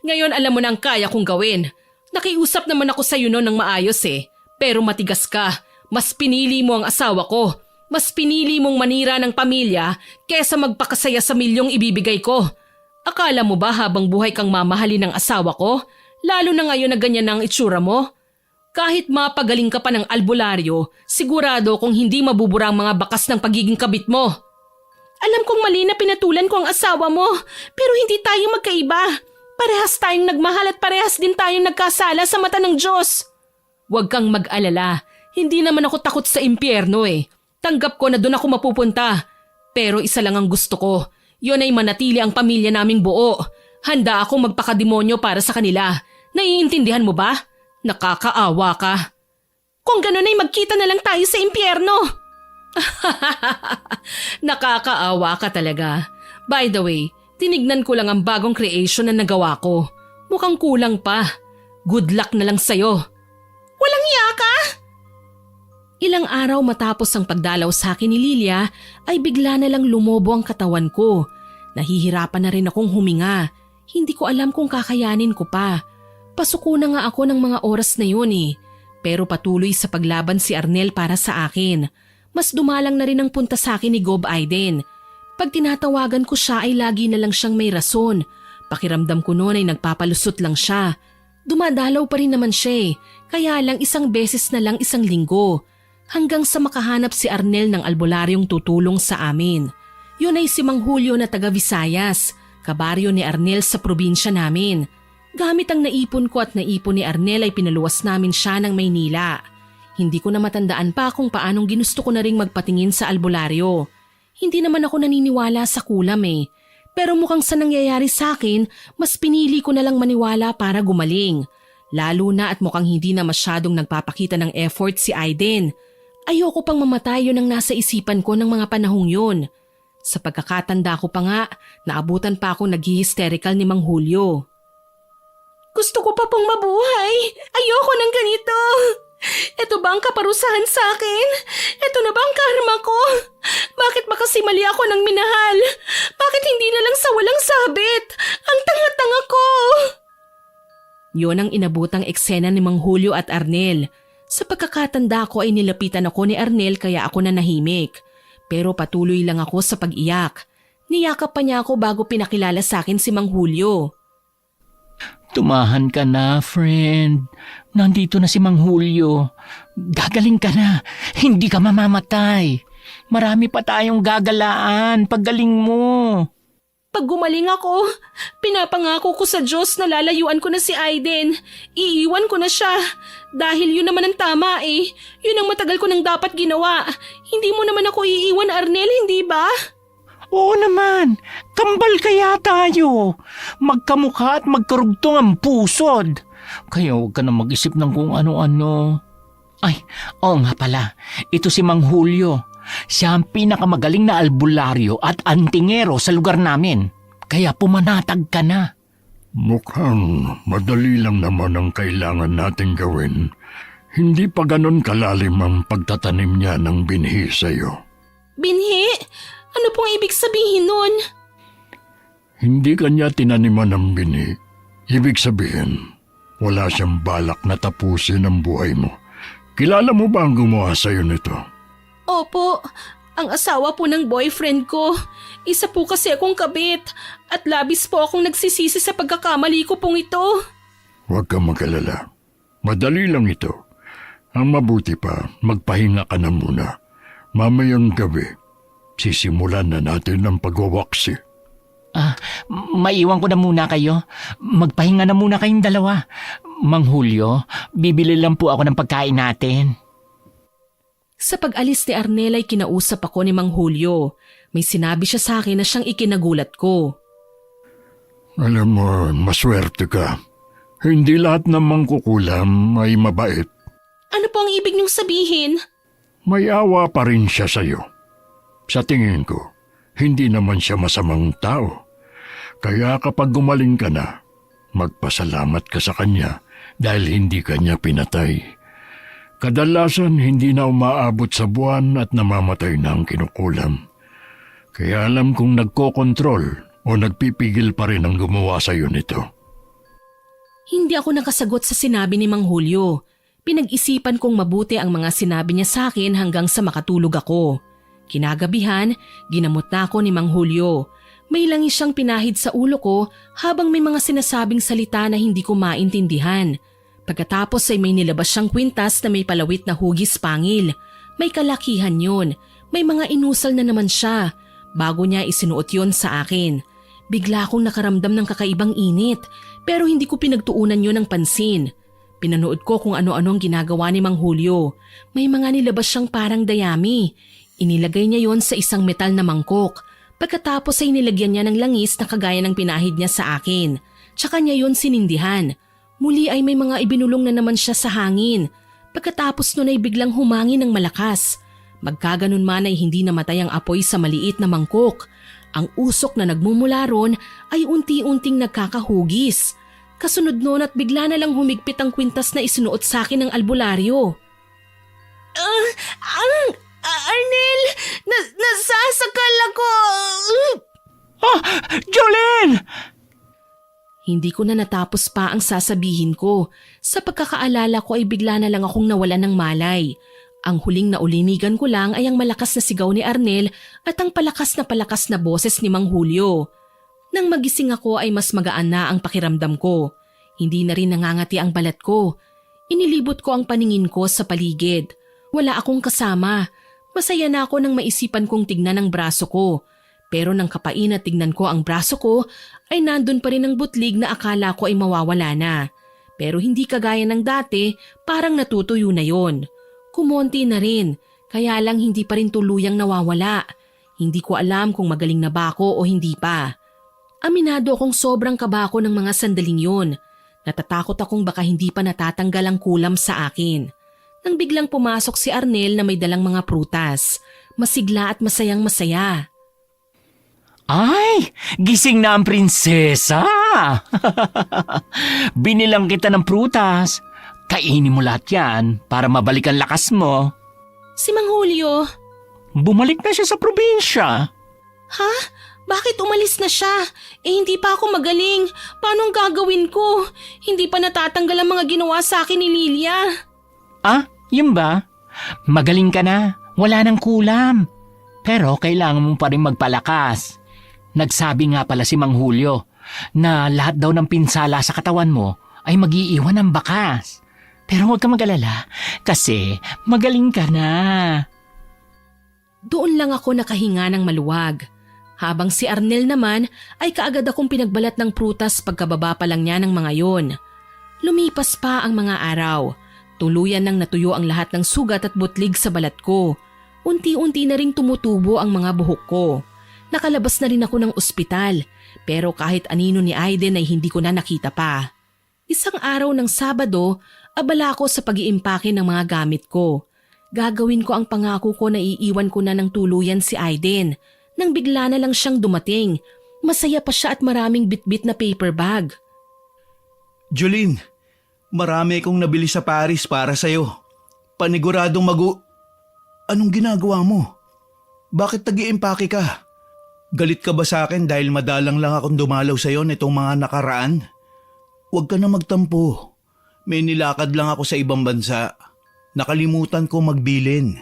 Ngayon alam mo nang kaya kong gawin. Nakiusap naman ako sa'yo noon ng maayos eh. Pero matigas ka. Mas pinili mo ang asawa ko. Mas pinili mong manira ng pamilya kesa magpakasaya sa milyong ibibigay ko. Akala mo ba habang buhay kang mamahalin ng asawa ko? Lalo na ngayon na ganyan ang itsura mo? Kahit mapagaling ka pa ng albularyo, sigurado kung hindi mabubura ang mga bakas ng pagiging kabit mo. Alam kong mali na pinatulan ko ang asawa mo, pero hindi tayo magkaiba. Parehas tayong nagmahal at parehas din tayong nagkasala sa mata ng Diyos. Huwag kang mag-alala, hindi naman ako takot sa impyerno eh. Tanggap ko na doon ako mapupunta. Pero isa lang ang gusto ko, yun ay manatili ang pamilya naming buo. Handa akong magpakademonyo para sa kanila. Naiintindihan mo ba? Nakakaawa ka. Kung gano'n ay magkita na lang tayo sa impyerno. Nakakaawa ka talaga. By the way, tinignan ko lang ang bagong creation na nagawa ko. Mukhang kulang pa. Good luck na lang sa'yo. Walang iya ka? Ilang araw matapos ang pagdalaw sa akin ni Lilia ay bigla na lang lumobo ang katawan ko. Nahihirapan na rin akong huminga. Hindi ko alam kung kakayanin ko pa. Pasuko na nga ako ng mga oras na yun eh. Pero patuloy sa paglaban si Arnel para sa akin. Mas dumalang na rin ang punta sa akin ni Gob Aiden. Pag tinatawagan ko siya ay lagi na lang siyang may rason. Pakiramdam ko noon ay nagpapalusot lang siya. Dumadalaw pa rin naman siya eh. Kaya lang isang beses na lang isang linggo. Hanggang sa makahanap si Arnel ng albularyong tutulong sa amin. Yun ay si Mang Julio na taga Visayas. Kabaryo ni Arnel sa probinsya namin. Gamit ang naipon ko at naipon ni Arnel ay pinaluwas namin siya ng Maynila. Hindi ko na matandaan pa kung paanong ginusto ko na ring magpatingin sa albularyo. Hindi naman ako naniniwala sa kulam eh. Pero mukhang sa nangyayari sa akin, mas pinili ko na lang maniwala para gumaling. Lalo na at mukhang hindi na masyadong nagpapakita ng effort si Aiden. Ayoko pang mamatay yun ang nasa isipan ko ng mga panahong yun. Sa pagkakatanda ko pa nga, naabutan pa akong nag-hysterical ni Mang Julio. Gusto ko pa pong mabuhay. Ayoko ng ganito. Ito ba ang kaparusahan sa akin? Ito na ba ang karma ko? Bakit ba kasi mali ako ng minahal? Bakit hindi na lang sa walang sabit? Ang tanga-tanga ko. Yon ang inabutang eksena ni Mang Julio at Arnel. Sa pagkakatanda ko ay nilapitan ako ni Arnel kaya ako na nahimik. Pero patuloy lang ako sa pag-iyak. Niyakap pa niya ako bago pinakilala sa akin si Mang Julio. Tumahan ka na, friend. Nandito na si Mang Julio. Gagaling ka na. Hindi ka mamamatay. Marami pa tayong gagalaan. Paggaling mo. Pag gumaling ako, pinapangako ko sa Diyos na lalayuan ko na si Aiden. Iiwan ko na siya. Dahil yun naman ang tama eh. Yun ang matagal ko nang dapat ginawa. Hindi mo naman ako iiwan, Arnel, hindi ba? Oo naman. Kambal kaya tayo. Magkamukha at magkarugtong ang pusod. Kaya huwag ka na mag-isip ng kung ano-ano. Ay, oo nga pala. Ito si Mang Julio. Siya ang pinakamagaling na albularyo at antingero sa lugar namin. Kaya pumanatag ka na. Mukhang madali lang naman ang kailangan nating gawin. Hindi pa ganon kalalim ang pagtatanim niya ng binhi sa'yo. Binhi? Ano pong ibig sabihin nun? Hindi kanya tinaniman ng binhi. Ibig sabihin, wala siyang balak na tapusin ang buhay mo. Kilala mo ba ang gumawa sa'yo nito? Opo, ang asawa po ng boyfriend ko. Isa po kasi akong kabit at labis po akong nagsisisi sa pagkakamali ko pong ito. Huwag kang mag-alala. Madali lang ito. Ang mabuti pa, magpahinga ka na muna. Mamayang gabi, sisimulan na natin ang pagwawaksi. Maiwan ko na muna kayo. Magpahinga na muna kayong dalawa. Mang Julio, bibili lang po ako ng pagkain natin. Sa pag-alis ni Arnel ay kinausap ako ni Mang Julio. May sinabi siya sa akin na siyang ikinagulat ko. Alam mo, maswerte ka. Hindi lahat ng mangkukulam ay mabait. Ano po ang ibig niyong sabihin? May awa pa rin siya sa'yo. Sa tingin ko, hindi naman siya masamang tao. Kaya kapag gumaling ka na, magpasalamat ka sa kanya dahil hindi ka niya pinatay. Kadalasan hindi na umaabot sa buwan at namamatay na ang kinukulam. Kaya alam kong nagkokontrol o nagpipigil pa rin ang gumawa sa'yo nito. Hindi ako nakasagot sa sinabi ni Mang Julio. Pinag-isipan kong mabuti ang mga sinabi niya sa akin hanggang sa makatulog ako. Kinagabihan, ginamot na ako ni Mang Julio. May langis siyang pinahid sa ulo ko habang may mga sinasabing salita na hindi ko maintindihan. Pagkatapos ay may nilabas siyang kwintas na may palawit na hugis pangil. May kalakihan yun. May mga inusal na naman siya. Bago niya isinuot yun sa akin. Bigla akong nakaramdam ng kakaibang init pero hindi ko pinagtuunan yun ng pansin. Pinanood ko kung ano-ano ang ginagawa ni Mang Julio. May mga nilabas siyang parang dayami. Inilagay niya yon sa isang metal na mangkok. Pagkatapos ay nilagyan niya ng langis na kagaya ng pinahid niya sa akin. Tsaka niya yon sinindihan. Muli ay may mga ibinulong na naman siya sa hangin. Pagkatapos nun ay biglang humangin ng malakas. Magkaganon man ay hindi namatay ang apoy sa maliit na mangkok. Ang usok na nagmumula ron ay unti-unting nagkakahugis. Kasunod noon at bigla na lang humigpit ang kwintas na isinuot sa akin ng albularyo. Arnel! Nasasakal ako! Jolene! Hindi ko na natapos pa ang sasabihin ko. Sa pagkakaalala ko ay bigla na lang akong nawalan ng malay. Ang huling na ulinigan ko lang ay ang malakas na sigaw ni Arnel at ang palakas na boses ni Mang Julio. Nang magising ako ay mas magaan na ang pakiramdam ko. Hindi na rin nangangati ang balat ko. Inilibot ko ang paningin ko sa paligid. Wala akong kasama. Masaya na ako nang maisipan kong tignan ang braso ko. Pero nang kapain na tignan ko ang braso ko, ay nandun pa rin ang butlig na akala ko ay mawawala na. Pero hindi kagaya ng dati, parang natutuyo na yon. Kumonti na rin, kaya lang hindi pa rin tuluyang nawawala. Hindi ko alam kung magaling na ba ako o hindi pa. Aminado akong sobrang kaba ko ng mga sandaling yon. Natatakot akong baka hindi pa natatanggal ang kulam sa akin. Nang biglang pumasok si Arnel na may dalang mga prutas. Masigla at masayang masaya. Ay, gising na ang prinsesa! Binilang kita ng prutas. Kainin mo lahat yan para mabalik ang lakas mo. Si Mang Julio. Bumalik na siya sa probinsya. Ha? Bakit umalis na siya? Hindi pa ako magaling. Paano ang gagawin ko? Hindi pa natatanggal ang mga ginawa sa akin ni Lilia. Ah, yun ba? Magaling ka na. Wala nang kulam. Pero kailangan mo pa rin magpalakas. Nagsabi nga pala si Mang Julio na lahat daw ng pinsala sa katawan mo ay mag-iiwan ng bakas. Pero huwag ka mag-alala kasi magaling ka na. Doon lang ako nakahinga ng maluwag. Habang si Arnel naman ay kaagad akong pinagbalat ng prutas pagkababa pa lang niya ng mga yon. Lumipas pa ang mga araw. Tuluyan nang natuyo ang lahat ng sugat at butlig sa balat ko. Unti-unti na ring tumutubo ang mga buhok ko. Nakalabas na rin ako ng ospital pero kahit anino ni Aiden ay hindi ko na nakita pa. Isang araw ng Sabado, abala ako sa pag-iimpake ng mga gamit ko. Gagawin ko ang pangako ko na iiwan ko na ng tuluyan si Aiden. Nang bigla na lang siyang dumating, masaya pa siya at maraming bitbit na paper bag. Jolene, marami kong nabili sa Paris para sa'yo. Paniguradong Anong ginagawa mo? Bakit nag-iimpake ka? Galit ka ba sa akin dahil madalang lang akong dumalaw sa'yo nitong mga nakaraan? Huwag ka na magtampo. May nilakad lang ako sa ibang bansa. Nakalimutan ko magbilin.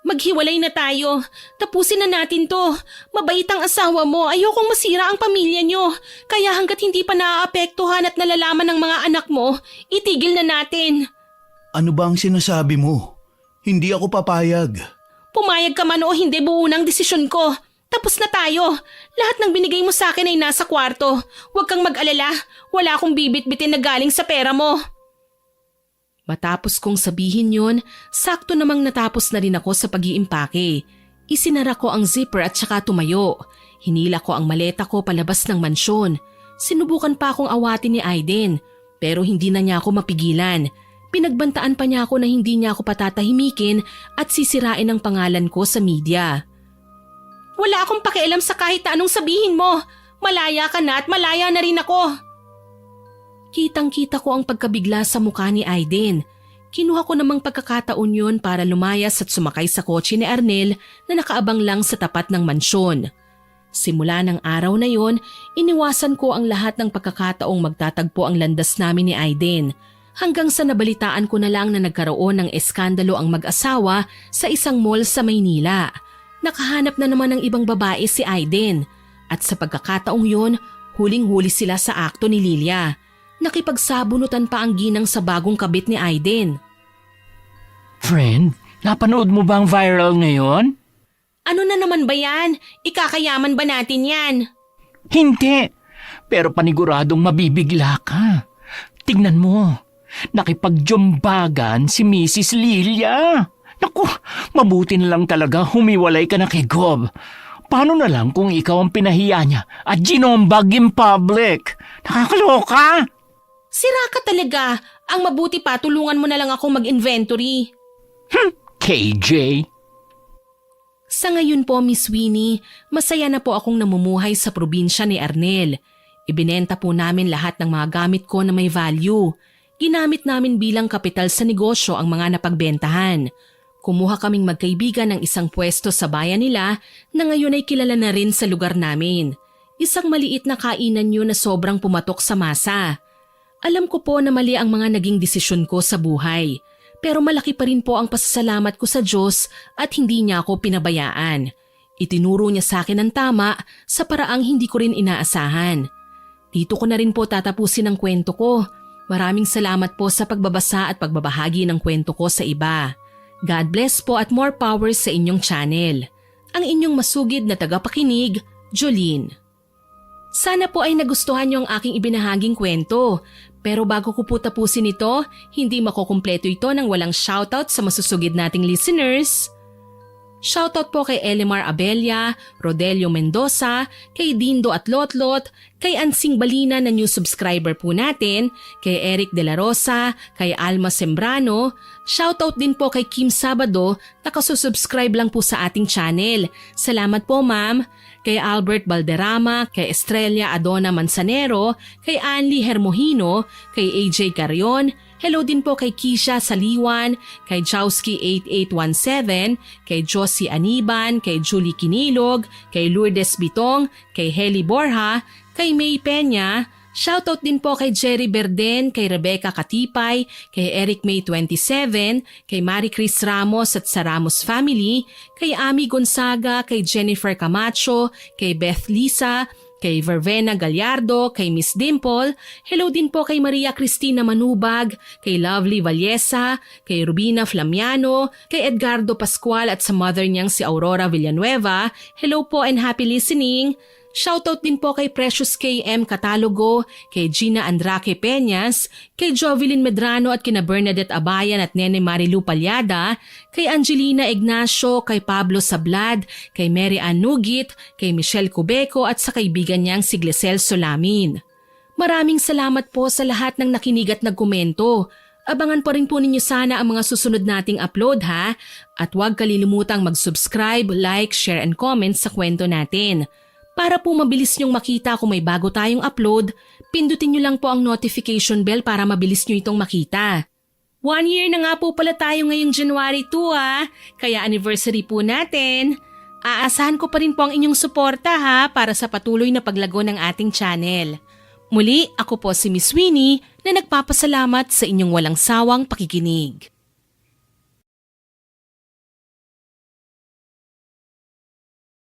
Maghiwalay na tayo. Tapusin na natin to. Mabait ang asawa mo. Ayokong masira ang pamilya nyo. Kaya hanggat hindi pa naaapektuhan at nalalaman ng mga anak mo, itigil na natin. Ano ba ang sinasabi mo? Hindi ako papayag. Pumayag ka man o hindi, buo ng desisyon ko. Tapos na tayo. Lahat ng binigay mo sa akin ay nasa kwarto. Huwag kang mag-alala. Wala akong bibit-bitin na galing sa pera mo. Matapos kong sabihin yon, sakto namang natapos na rin ako sa pag-iimpake. Isinara ko ang zipper at saka tumayo. Hinila ko ang maleta ko palabas ng mansyon. Sinubukan pa akong awatin ni Aiden pero hindi na niya ako mapigilan. Pinagbantaan pa niya ako na hindi niya ako patatahimikin at sisirain ang pangalan ko sa media. Wala akong pakialam sa kahit na anong sabihin mo. Malaya ka na at malaya na rin ako. Kitang-kita ko ang pagkabigla sa mukha ni Aiden. Kinuha ko namang pagkakataon yun para lumayas at sumakay sa kotse ni Arnel na nakaabang lang sa tapat ng mansyon. Simula ng araw na yon, iniwasan ko ang lahat ng pagkakataong magtatagpo ang landas namin ni Aiden. Hanggang sa nabalitaan ko na lang na nagkaroon ng eskandalo ang mag-asawa sa isang mall sa Maynila. Nakahanap na naman ng ibang babae si Aiden. At sa pagkakataong yun, huling-huli sila sa akto ni Lilia. Nakipagsabunutan pa ang ginang sa bagong kabit ni Aiden. Friend, napanood mo ba ang viral ngayon? Ano na naman ba yan? Ikakayaman ba natin yan? Hindi, pero paniguradong mabibigla ka. Tingnan mo, nakipagdyumbagan si Mrs. Lilia. Naku, mabuti na lang talaga humiwalay ka na kay Gob. Paano na lang kung ikaw ang pinahiya niya at ginombag in public? Nakakaloka! Sira ka talaga. Ang mabuti pa, tulungan mo na lang ako mag-inventory. KJ. Sa ngayon po, Miss Winnie, masaya na po akong namumuhay sa probinsya ni Arnel. Ibinenta po namin lahat ng mga gamit ko na may value. Ginamit namin bilang kapital sa negosyo ang mga napagbentahan. Kumuha kaming magkaibigan ng isang pwesto sa bayan nila na ngayon ay kilala na rin sa lugar namin. Isang maliit na kainan yun na sobrang pumatok sa masa. Alam ko po na mali ang mga naging desisyon ko sa buhay. Pero malaki pa rin po ang pasasalamat ko sa Diyos at hindi niya ako pinabayaan. Itinuro niya sa akin ang tama sa paraang hindi ko rin inaasahan. Dito ko na rin po tatapusin ang kwento ko. Maraming salamat po sa pagbabasa at pagbabahagi ng kwento ko sa iba. God bless po at more power sa inyong channel. Ang inyong masugid na tagapakinig, Jolene. Sana po ay nagustuhan niyo ang aking ibinahaging kwento. Pero bago ko po tapusin ito, hindi makukumpleto ito nang walang shoutout sa masusugid nating listeners. Shoutout po kay Elimar Abella, Rodelio Mendoza, kay Dindo at Lotlot, kay Ansing Balina na new subscriber po natin, kay Eric De La Rosa, kay Alma Sembrano. Shoutout din po kay Kim Sabado na kasusubscribe lang po sa ating channel. Salamat po ma'am. Kay Albert Balderrama, kay Estrella Adona Manzanero, kay Anli Hermohino, kay AJ Carion, hello din po kay Kisha Saliwan, kay Jowski 8817, kay Josie Aniban, kay Julie Kinilog, kay Lourdes Bitong, kay Heli Borja, kay May Peña. Shoutout din po kay Jerry Berden, kay Rebecca Katipay, kay Eric May 27, kay Marie Chris Ramos at sa Ramos family, kay Ami Gonzaga, kay Jennifer Camacho, kay Beth Lisa, kay Vervena Gallardo, kay Miss Dimple, hello din po kay Maria Cristina Manubag, kay Lovely Vallesa, kay Rubina Flamiano, kay Edgardo Pascual at sa mother niyang si Aurora Villanueva, hello po and happy listening. Shoutout din po kay Precious KM Catalogo, kay Gina Andraque Peñas, kay Jovelyn Medrano at kina Bernadette Abayan at Nene Marilu Palyada, kay Angelina Ignacio, kay Pablo Sablad, kay Mary Ann Nugit, kay Michelle Cubeco at sa kaibigan niyang si Glisel Solamin. Maraming salamat po sa lahat ng nakinig at nagkomento. Abangan pa rin po ninyo sana ang mga susunod nating upload ha, at huwag kalilimutang mag-subscribe, like, share and comment sa kwento natin. Para po mabilis nyong makita kung may bago tayong upload, pindutin nyo lang po ang notification bell para mabilis nyo itong makita. 1 year na nga po pala tayo ngayong January 2 kaya anniversary po natin. Aasahan ko pa rin po ang inyong suporta ha para sa patuloy na paglago ng ating channel. Muli, ako po si Miss Winnie na nagpapasalamat sa inyong walang sawang pakikinig.